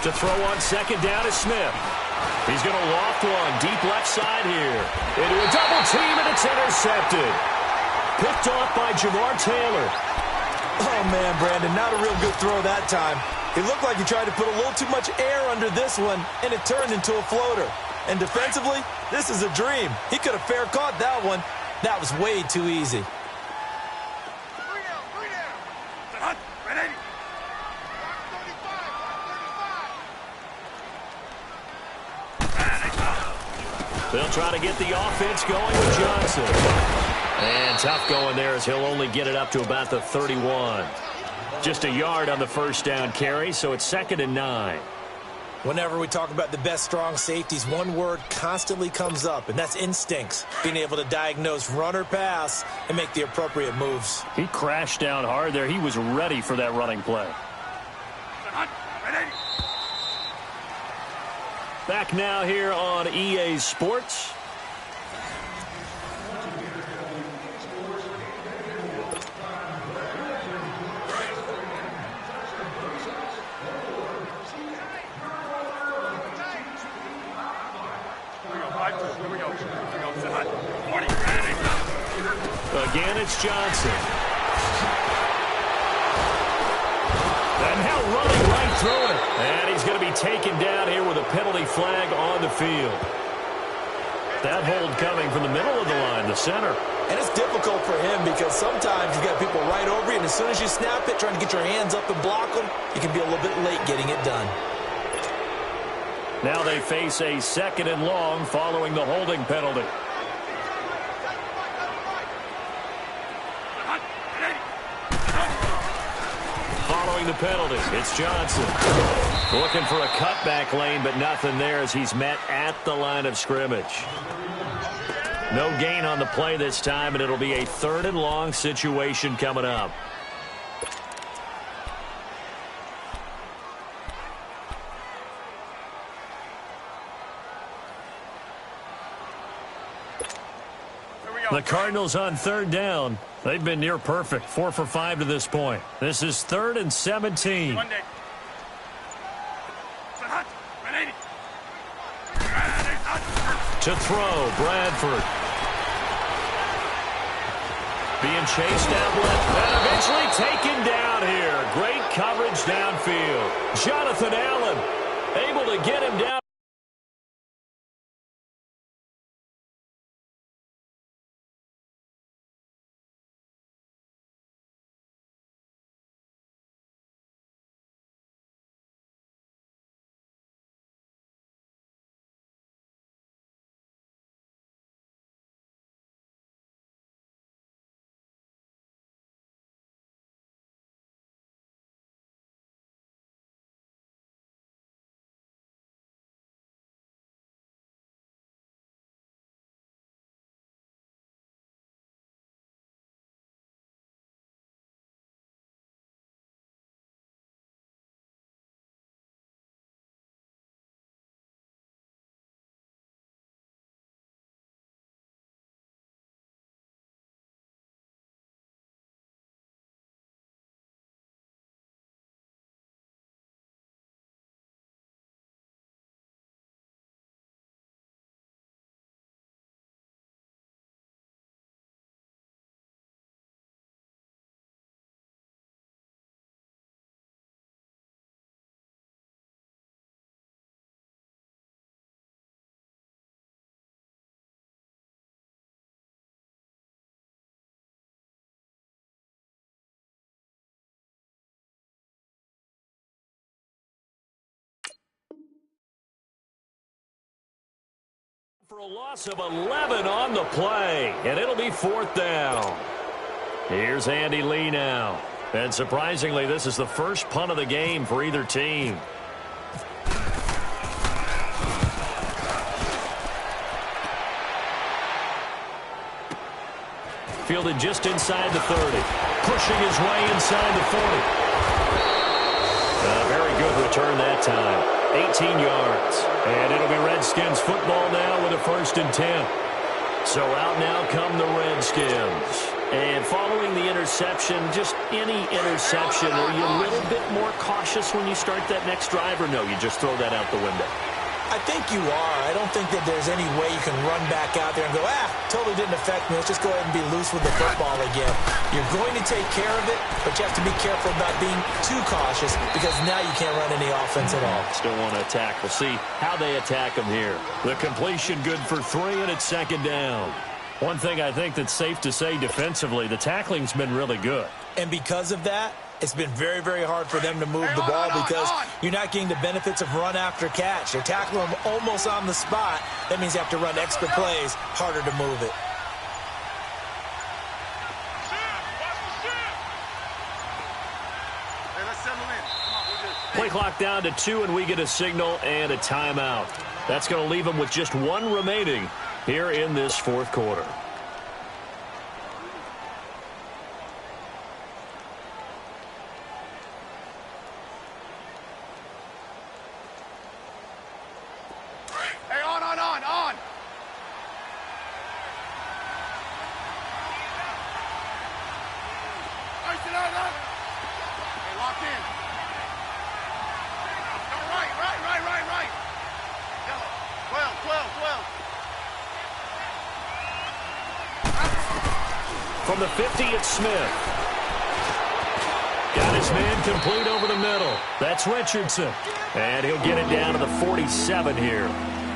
To throw on second down is Smith. He's going to loft one deep left side here. Into a double team, and it's intercepted. Picked off by Jamar Taylor. Oh, man, Brandon, not a real good throw that time. It looked like he tried to put a little too much air under this one, and it turned into a floater. And defensively, this is a dream. He could have fair caught that one. That was way too easy. They'll try to get the offense going with Johnson. And tough going there as he'll only get it up to about the 31. Just a yard on the first down carry, so it's 2nd and 9. Whenever we talk about the best strong safeties, one word constantly comes up, and that's instincts. Being able to diagnose run or pass and make the appropriate moves. He crashed down hard there. He was ready for that running play. Back now here on EA Sports. Again, it's Johnson. And now running right through it. And he's going to be taken down here with a penalty flag on the field. That hold coming from the middle of the line, the center. And it's difficult for him because sometimes you've got people right over you, and as soon as you snap it, trying to get your hands up and block them, you can be a little bit late getting it done. Now they face a 2nd and long following the holding penalty. Following the penalty, it's Johnson. Looking for a cutback lane, but nothing there as he's met at the line of scrimmage. No gain on the play this time, and it'll be a 3rd and long situation coming up. The Cardinals on 3rd down. They've been near perfect, 4 for 5 to this point. This is 3rd and 17. To throw, Bradford. Being chased out left, and eventually taken down here. Great coverage downfield. Jonathan Allen able to get him down. For a loss of 11 on the play, and it'll be 4th down. Here's Andy Lee now. And surprisingly, this is the first punt of the game for either team. Fielded just inside the 30. Pushing his way inside the 40. A very good return that time. 18 yards. And it'll be Redskins football now with a 1st and 10. So out now come the Redskins. And following the interception, just any interception, are you a little bit more cautious when you start that next drive, or no, you just throw that out the window? I think you are. I don't think that there's any way you can run back out there and go, totally didn't affect me. Let's just go ahead and be loose with the football again. You're going to take care of it, but you have to be careful about being too cautious because now you can't run any offense at all. Still want to attack. We'll see how they attack them here. The completion good for 3, and it's 2nd down. One thing I think that's safe to say defensively, the tackling's been really good. And because of that, it's been very, very hard for them to move the ball because you're not getting the benefits of run after catch. You're tackling them almost on the spot. That means you have to run extra plays, harder to move it. Hey, let's settle in. Come on, we're good. Play clock down to 2, and we get a signal and a timeout. That's going to leave them with just 1 remaining here in this 4th quarter. Hey, on. Hey, lock in. No, right. Yellow. 12. From the 50, it's Smith. Got his man complete over the middle. That's Richardson. And he'll get it down to the 47 here.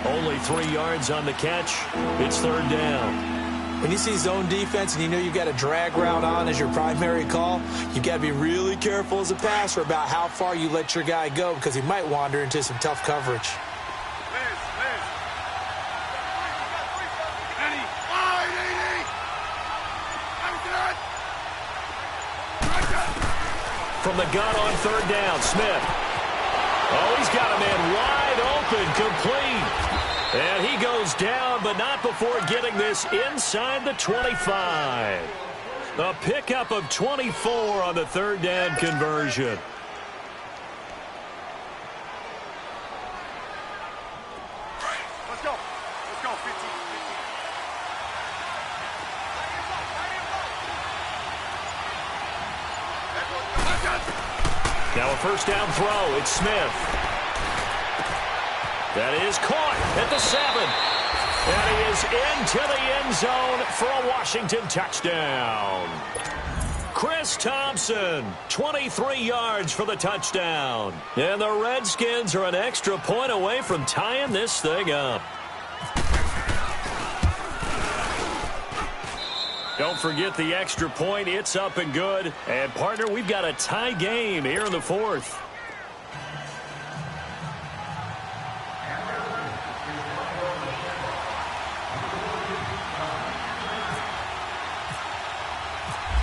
Only 3 yards on the catch. It's 3rd down. When you see zone defense and you know you've got a drag route on as your primary call, you've got to be really careful as a passer about how far you let your guy go because he might wander into some tough coverage. From the gun on 3rd down, Smith. Oh, he's got a man wide open, complete. And he goes down, but not before getting this inside the 25. A pickup of 24 on the 3rd down conversion. Let's go, 15. Now a 1st down throw. It's Smith. That is caught at the 7. And he is into the end zone for a Washington touchdown. Chris Thompson, 23 yards for the touchdown. And the Redskins are an extra point away from tying this thing up. Don't forget the extra point. It's up and good. And, partner, we've got a tie game here in the 4th.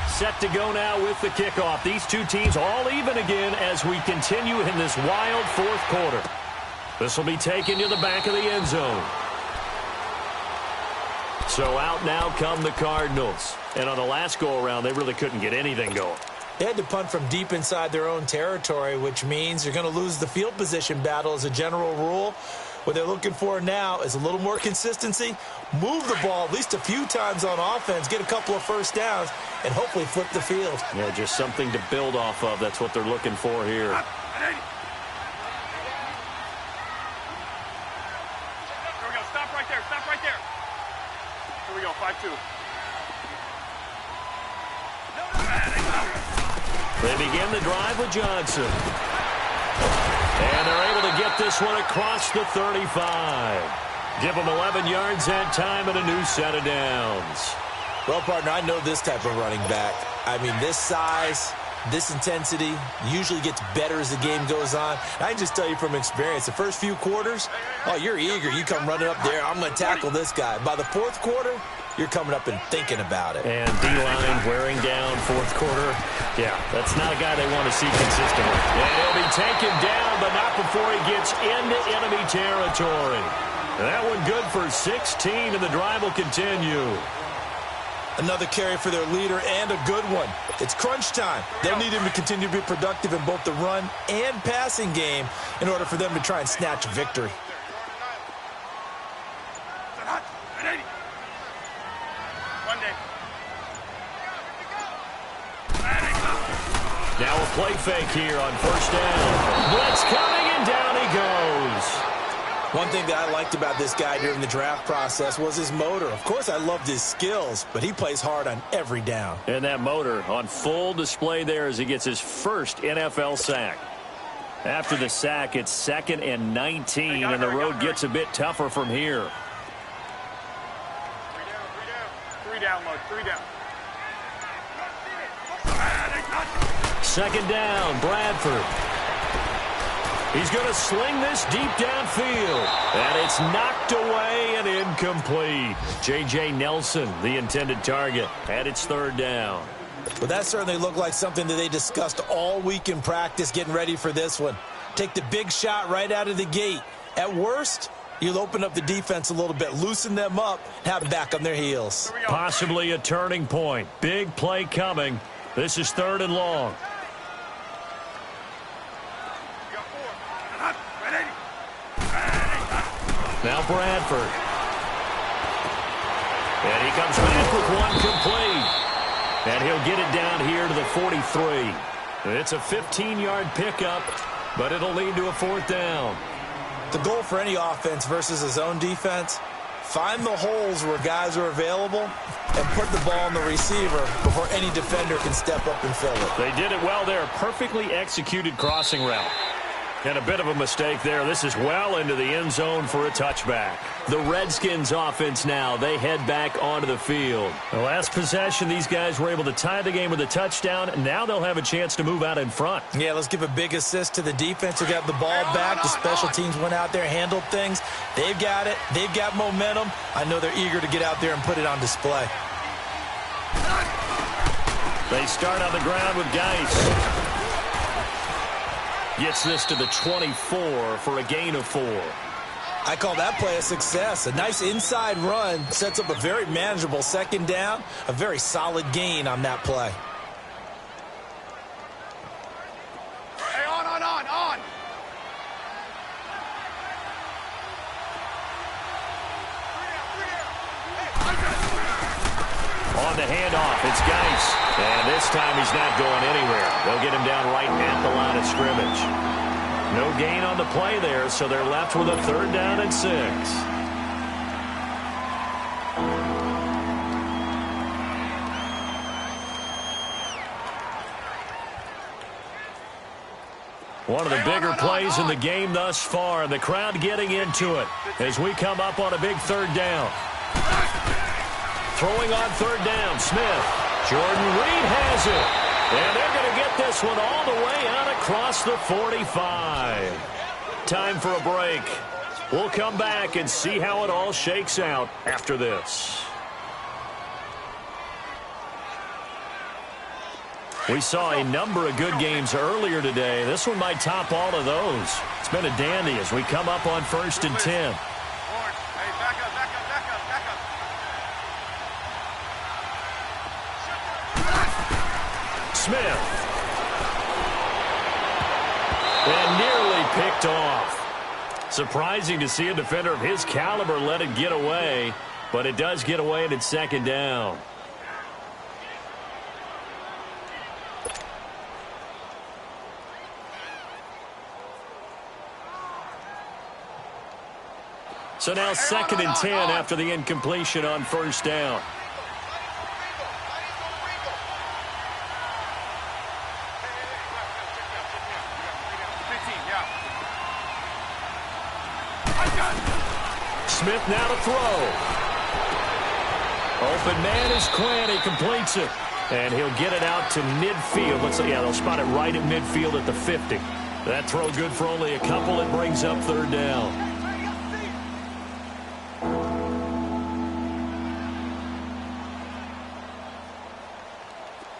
Set to go now with the kickoff. These two teams all even again as we continue in this wild 4th quarter. This will be taken to the back of the end zone. So out now come the Cardinals. And on the last go-around, they really couldn't get anything going. They had to punt from deep inside their own territory, which means you're going to lose the field position battle as a general rule. What they're looking for now is a little more consistency, move the ball at least a few times on offense, get a couple of 1st downs, and hopefully flip the field. Yeah, just something to build off of. That's what they're looking for here. Here we go. Stop right there. Here we go. 5-2. They begin the drive with Johnson. And they're able to get this one across the 35. Give them 11 yards that time and a new set of downs. Well, partner, I know this type of running back. I mean, this size, This intensity usually gets better as the game goes on. I can just tell you from experience, the first few quarters, oh, you're eager. You come running up there, I'm going to tackle this guy. By the fourth quarter, you're coming up and thinking about it. And D-line wearing down fourth quarter. Yeah, that's not a guy they want to see consistently. And he'll be taken down, but not before he gets into enemy territory. And that one good for 16, and the drive will continue. Another carry for their leader and a good one. It's crunch time. They'll need him to continue to be productive in both the run and passing game in order for them to try and snatch a victory. Now a play fake here on first down. Blitz coming, and down he goes. One thing that I liked about this guy during the draft process was his motor. Of course, I loved his skills, but he plays hard on every down. And that motor on full display there as he gets his first NFL sack. After the sack, it's 2nd and 19, and the road gets a bit tougher from here. Three down, Mug. 3 down. Second down, Bradford. He's going to sling this deep downfield. And it's knocked away and incomplete. J.J. Nelson, the intended target, and it's 3rd down. Well, that certainly looked like something that they discussed all week in practice getting ready for this one. Take the big shot right out of the gate. At worst, you'll open up the defense a little bit, loosen them up, have them back on their heels. Possibly a turning point. Big play coming. This is 3rd and long. Now Bradford. And he comes back with one complete. And he'll get it down here to the 43. It's a 15-yard pickup, but it'll lead to a 4th down. The goal for any offense versus a zone defense, find the holes where guys are available and put the ball on the receiver before any defender can step up and fill it. They did it well there. Perfectly executed crossing route. And a bit of a mistake there. This is well into the end zone for a touchback. The Redskins offense now, they head back onto the field. The last possession, these guys were able to tie the game with a touchdown. Now they'll have a chance to move out in front. Yeah, let's give a big assist to the defense who got the ball back. The special teams went out there, handled things. They've got it. They've got momentum. I know they're eager to get out there and put it on display. They start on the ground with Geis. Gets this to the 24 for a gain of 4. I call that play a success. A nice inside run sets up a very manageable 2nd down. A very solid gain on that play. Hey, on. On the handoff, it's Geis. And this time he's not going anywhere. They'll get him down right at the line of scrimmage. No gain on the play there, so they're left with a 3rd down and 6. One of the bigger plays in the game thus far. The crowd getting into it as we come up on a big 3rd down. Throwing on 3rd down, Smith. Jordan Reed has it. And they're going to get this one all the way out across the 45. Time for a break. We'll come back and see how it all shakes out after this. We saw a number of good games earlier today. This one might top all of those. It's been a dandy as we come up on 1st and 10. Hey, back up. Smith. And nearly picked off. Surprising to see a defender of his caliber let it get away, but it does get away and it's 2nd down. So now 2nd and 10 after the incompletion on 1st down. Smith now to throw. Open man is Quinn. He completes it. And he'll get it out to midfield. Let's see, yeah, they'll spot it right at midfield at the 50. That throw good for only a couple. It brings up third down.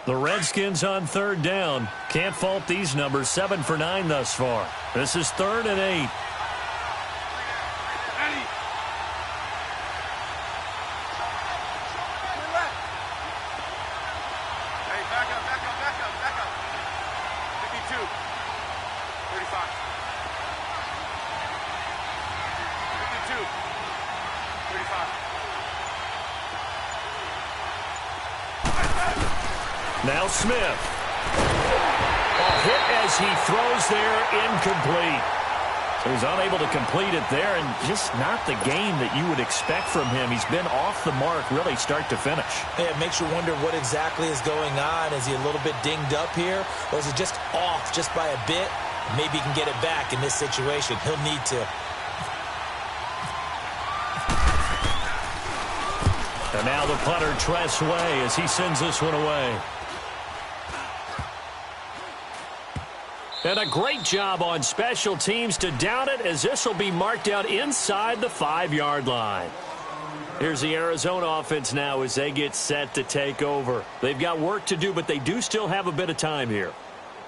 The Redskins on third down. Can't fault these numbers. 7 for 9 thus far. This is 3rd and 8. Now Smith. A hit as he throws there, incomplete. So he's unable to complete it there, and just not the game that you would expect from him. He's been off the mark really start to finish. Yeah, it makes you wonder what exactly is going on. Is he a little bit dinged up here, or is it just off just by a bit? Maybe he can get it back in this situation. He'll need to. And now the punter, Tress Way, as he sends this one away. And a great job on special teams to down it, as this will be marked out inside the 5-yard line. Here's the Arizona offense now as they get set to take over. They've got work to do, but they do still have a bit of time here.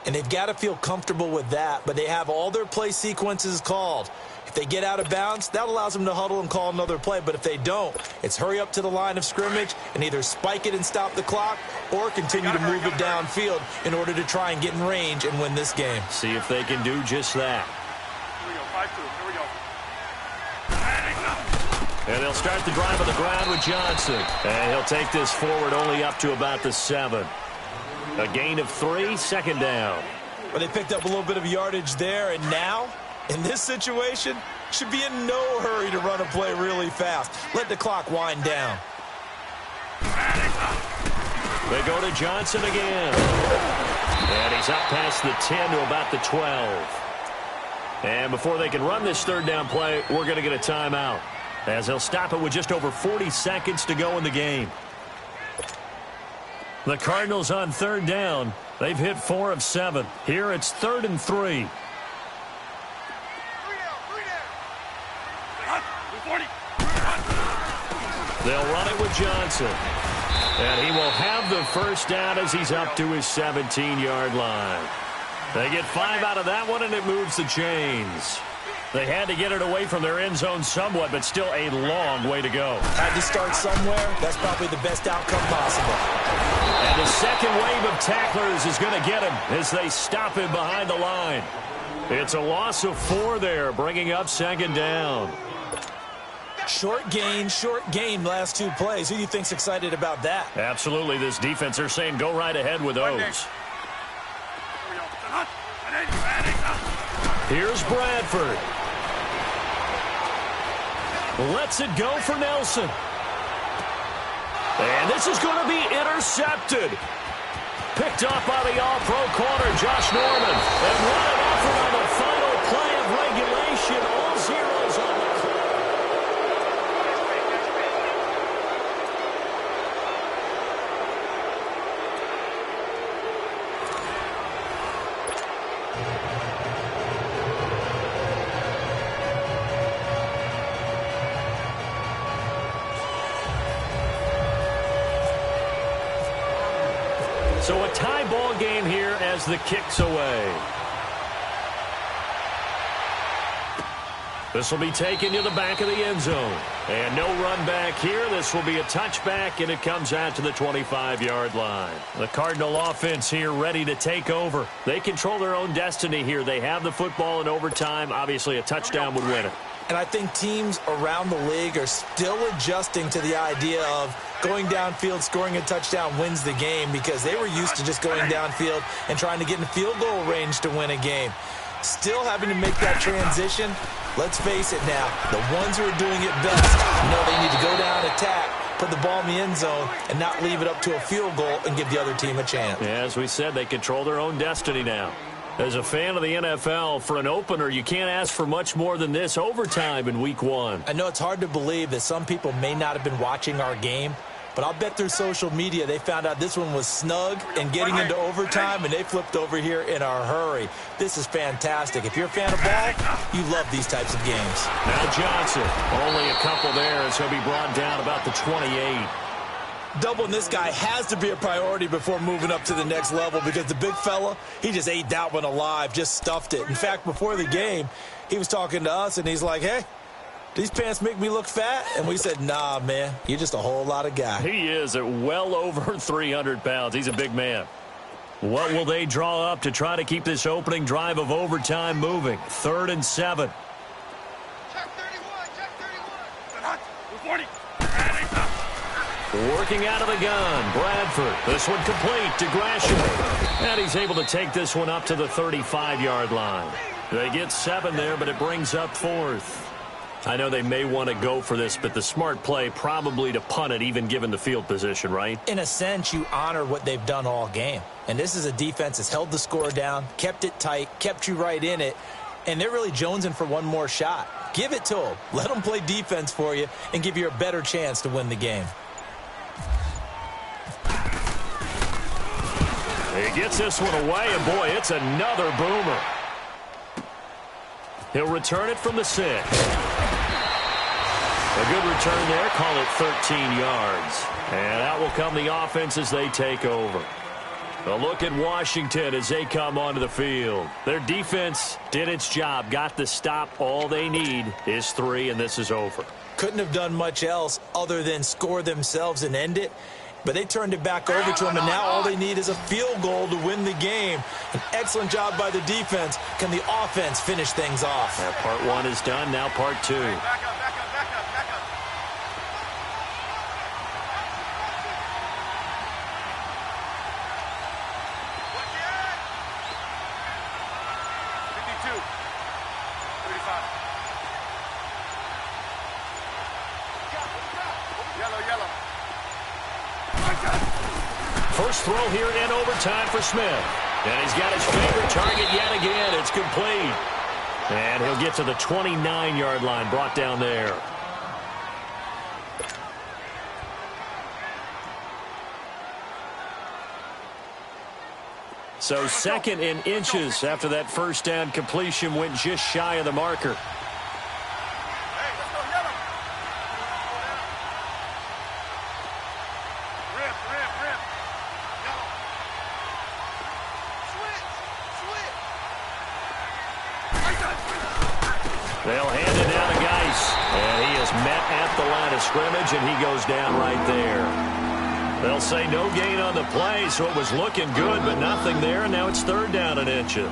And they've got to feel comfortable with that, but they have all their play sequences called. If they get out of bounds, that allows them to huddle and call another play. But if they don't, it's hurry up to the line of scrimmage and either spike it and stop the clock or continue to move it downfield in order to try and get in range and win this game. See if they can do just that. Here we go, 5-2. Here we go. And they'll start the drive on the ground with Johnson. And he'll take this forward only up to about the 7. A gain of 3, 2nd down. But they picked up a little bit of yardage there, and now, in this situation, should be in no hurry to run a play really fast. Let the clock wind down. They go to Johnson again. And he's up past the 10 to about the 12. And before they can run this 3rd down play, we're going to get a timeout, as they'll stop it with just over 40 seconds to go in the game. The Cardinals on 3rd down. They've hit 4 of 7. Here it's 3rd and 3. They'll run it with Johnson. And he will have the first down as he's up to his 17-yard line. They get 5 out of that one, and it moves the chains. They had to get it away from their end zone somewhat, but still a long way to go. Had to start somewhere. That's probably the best outcome possible. And the second wave of tacklers is going to get him as they stop him behind the line. It's a loss of 4 there, bringing up 2nd down. Short gain, last 2 plays. Who do you think's excited about that? Absolutely, this defense, they're saying go right ahead with those. Here's Bradford. Lets it go for Nelson. And this is going to be intercepted. Picked up by the all-pro corner, Josh Norman. And what an effort on the final play of regulation. All zeros on the clock. So a tie ball game here as the kick's away. This will be taken to the back of the end zone. And no run back here. This will be a touchback, and it comes out to the 25-yard line. The Cardinal offense here ready to take over. They control their own destiny here. They have the football in overtime. Obviously, a touchdown would win it. And I think teams around the league are still adjusting to the idea of going downfield, scoring a touchdown wins the game, because they were used to just going downfield and trying to get in field goal range to win a game. Still having to make that transition. Let's face it now, the ones who are doing it best know they need to go down, attack, put the ball in the end zone, and not leave it up to a field goal and give the other team a chance. Yeah, as we said, they control their own destiny now. As a fan of the NFL, for an opener, you can't ask for much more than this overtime in Week 1. I know it's hard to believe that some people may not have been watching our game, But I'll bet through social media they found out this one was snug and getting into overtime, and they flipped over here in a hurry. This is fantastic. If you're a fan of ball, you love these types of games. Now Johnson, only a couple there as he'll be brought down about the 28. Doubling this guy has to be a priority before moving up to the next level because the big fella, he just ate that one alive, just stuffed it. In fact, before the game, he was talking to us, and he's like, hey, these pants make me look fat? And we said, nah, man, you're just a whole lot of guy. He is at well over 300 pounds. He's a big man. What will they draw up to try to keep this opening drive of overtime moving? 3rd and 7. Check 31, check 31. 40. Working out of the gun, Bradford. This one complete to Gresham. And he's able to take this one up to the 35-yard line. They get 7 there, but it brings up 4th. I know they may want to go for this, but the smart play probably to punt it, even given the field position, right? In a sense, you honor what they've done all game. And this is a defense that's held the score down, kept it tight, kept you right in it, and they're really jonesing for one more shot. Give it to them. Let them play defense for you and give you a better chance to win the game. He gets this one away, and boy, it's another boomer. He'll return it from the 6. A good return there, call it 13 yards. And out will come the offense as they take over. A look at Washington as they come onto the field. Their defense did its job, got the stop. All they need is 3, and this is over. Couldn't have done much else other than score themselves and end it. But they turned it back over to him, and now all they need is a field goal to win the game. An excellent job by the defense. Can the offense finish things off? Now part 1 is done, now part 2. Back up, back up, back up, back up. What's he at? 52. 35. Yellow, yellow. First throw here in overtime for Smith. And he's got his favorite target yet again. It's complete. And he'll get to the 29-yard line, brought down there. So 2nd and inches after that first down completion went just shy of the marker. They'll hand it down to Geis. And he is met at the line of scrimmage, and he goes down right there. They'll say no gain on the play, so it was looking good, but nothing there, and now it's 3rd down and inches.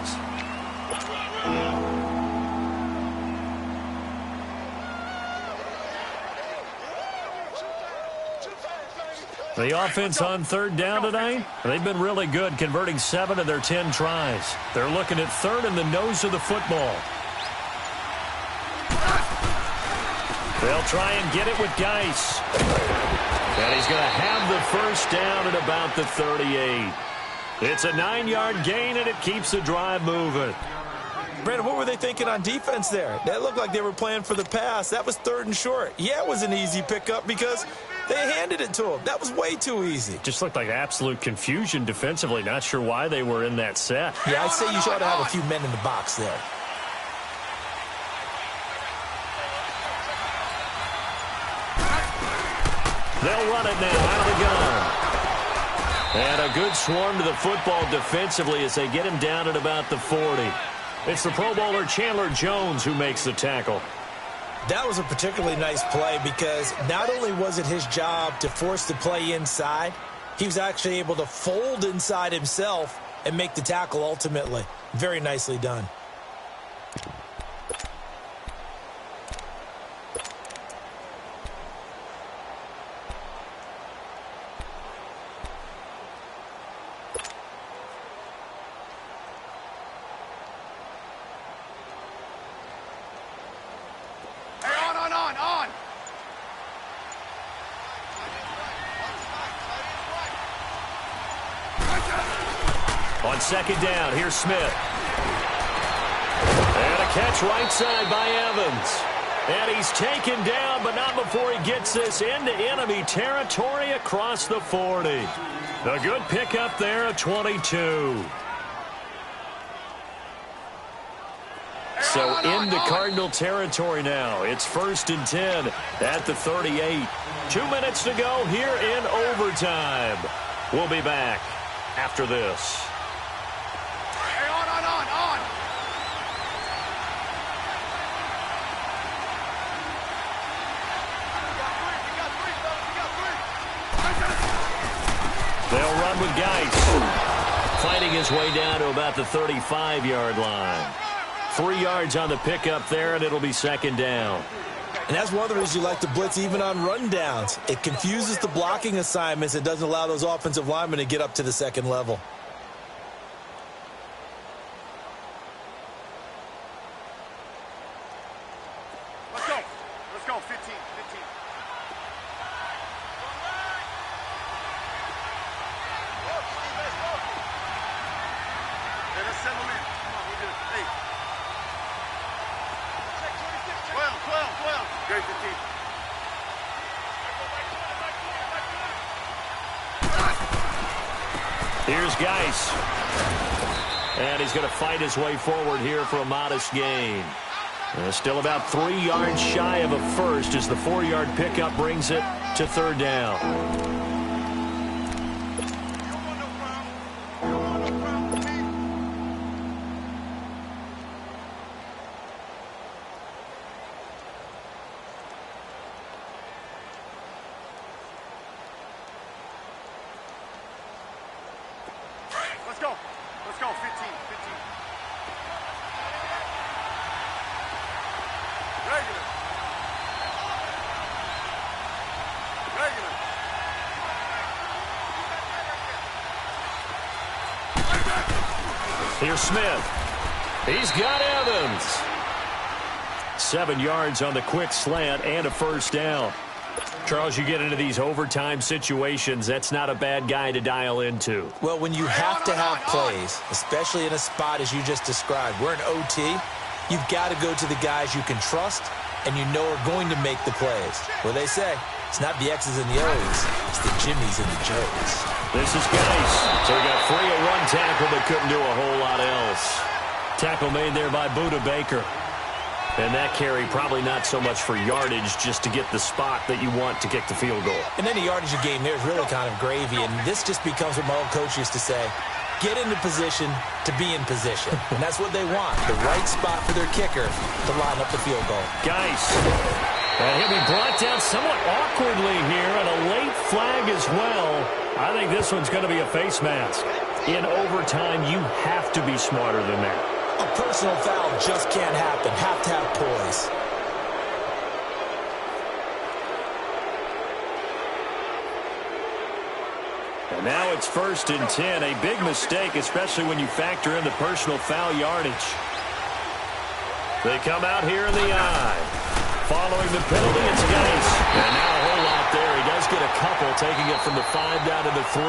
The offense on 3rd down tonight, they've been really good, converting 7 of their 10 tries. They're looking at 3rd in the nose of the football. They'll try and get it with Geis. And he's going to have the first down at about the 38. It's a 9-yard gain, and it keeps the drive moving. Brandon, what were they thinking on defense there? That looked like they were playing for the pass. That was 3rd and short. Yeah, it was an easy pickup because they handed it to him. That was way too easy. Just looked like absolute confusion defensively. Not sure why they were in that set. Yeah, I'd say you ought to have a few men in the box there. They'll run it now out of the gun. And a good swarm to the football defensively as they get him down at about the 40. It's the Pro Bowler Chandler Jones who makes the tackle. That was a particularly nice play because not only was it his job to force the play inside, he was actually able to fold inside himself and make the tackle ultimately. Very nicely done. On 2nd down, here's Smith. And a catch right side by Evans. And he's taken down, but not before he gets this into enemy territory across the 40. A good pickup there at 22. So into Cardinal territory now. It's 1st and 10 at the 38. 2 minutes to go here in overtime. We'll be back after this. Hey, on. They'll run with Geis. Fighting his way down to about the 35-yard line. 3 yards on the pickup there, and it'll be 2nd down. And that's one of the reasons you like to blitz even on rundowns. It confuses the blocking assignments. It doesn't allow those offensive linemen to get up to the 2nd level. Let's go. 15. Hey, let's settle in. Come on, we do it. Hey. 12. Great 15. Here's Geis. And he's going to fight his way forward here for a modest gain. Still about 3 yards shy of a first as the 4-yard pickup brings it to 3rd down. Let's go. 15. Regular. Here's Smith. He's got Evans. 7 yards on the quick slant and a 1st down. Charles, you get into these overtime situations, that's not a bad guy to dial into. Well, when you have to have plays, especially in a spot as you just described, we're in OT, you've got to go to the guys you can trust and you know are going to make the plays. Well, they say, it's not the X's and the O's, it's the Jimmies and the Joes. This is Geis. So we got 3 at 1 tackle, but couldn't do a whole lot else. Tackle made there by Buda Baker. And that carry probably not so much for yardage, just to get the spot that you want to kick the field goal. And any yardage game there is really kind of gravy, and this just becomes what my old coach used to say, get into position to be in position. And that's what they want, the right spot for their kicker to line up the field goal. Geis. And he'll be brought down somewhat awkwardly here, and a late flag as well. I think this one's going to be a face mask. In overtime, you have to be smarter than that. A personal foul just can't happen. Have to have poise. And now it's 1st and 10. A big mistake, especially when you factor in the personal foul yardage. They come out here in the eye. Following the penalty, it's Geis. And now a whole lot there. He does get a couple, taking it from the 5 down to the 3.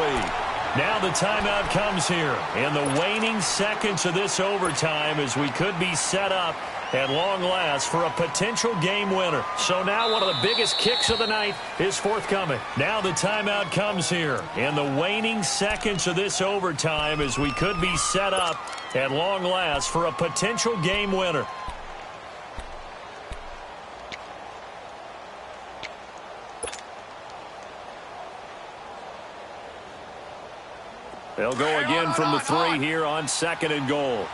Now the timeout comes here in the waning seconds of this overtime as we could be set up at long last for a potential game winner. So now one of the biggest kicks of the night is forthcoming. Now the timeout comes here in the waning seconds of this overtime as we could be set up at long last for a potential game winner. They'll go again from the 3 here on 2nd and goal.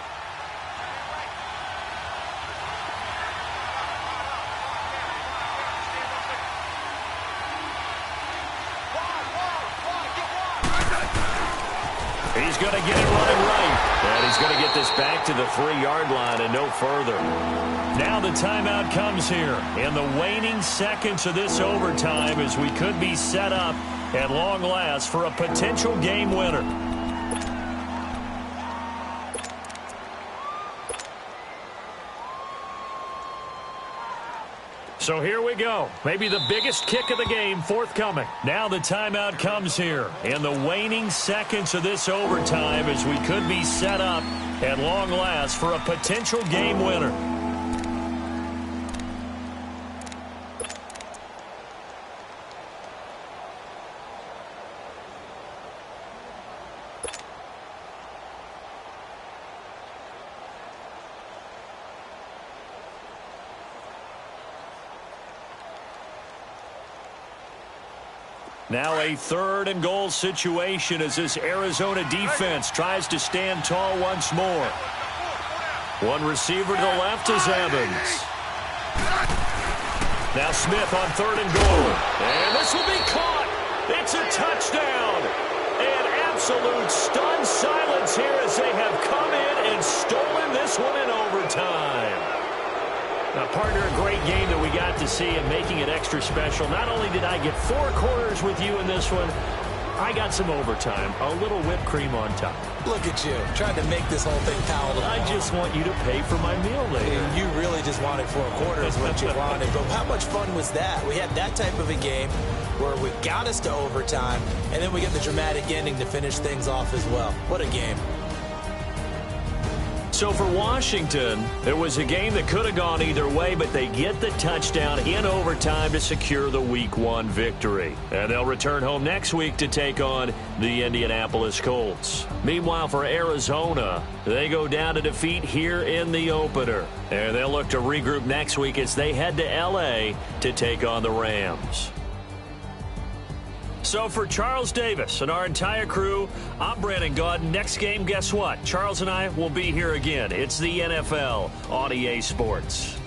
He's going to get it running right. And he's going to get this back to the 3-yard line and no further. Now the timeout comes here in the waning seconds of this overtime as we could be set up at long last for a potential game winner. So here we go. Maybe the biggest kick of the game forthcoming. Now the timeout comes here in the waning seconds of this overtime as we could be set up at long last for a potential game winner. Now a 3rd and goal situation as this Arizona defense tries to stand tall once more. One receiver to the left is Evans. Now Smith on 3rd and goal. And this will be caught. It's a touchdown. And absolute stunned silence here as they have come in and stolen this one in overtime. Now, partner, a great game that we got to see and making it extra special. Not only did I get 4 quarters with you in this one, I got some overtime, a little whipped cream on top. Look at you, trying to make this whole thing palatable. I just want you to pay for my meal later. You really just wanted 4 quarters what you wanted. But how much fun was that? We had that type of a game where we got us to overtime, and then we get the dramatic ending to finish things off as well. What a game. So for Washington, it was a game that could have gone either way, but they get the touchdown in overtime to secure the Week 1 victory. And they'll return home next week to take on the Indianapolis Colts. Meanwhile, for Arizona, they go down to defeat here in the opener. And they'll look to regroup next week as they head to L.A. to take on the Rams. So for Charles Davis and our entire crew, I'm Brandon Gaudin. Next game, guess what? Charles and I will be here again. It's the NFL on EA Sports.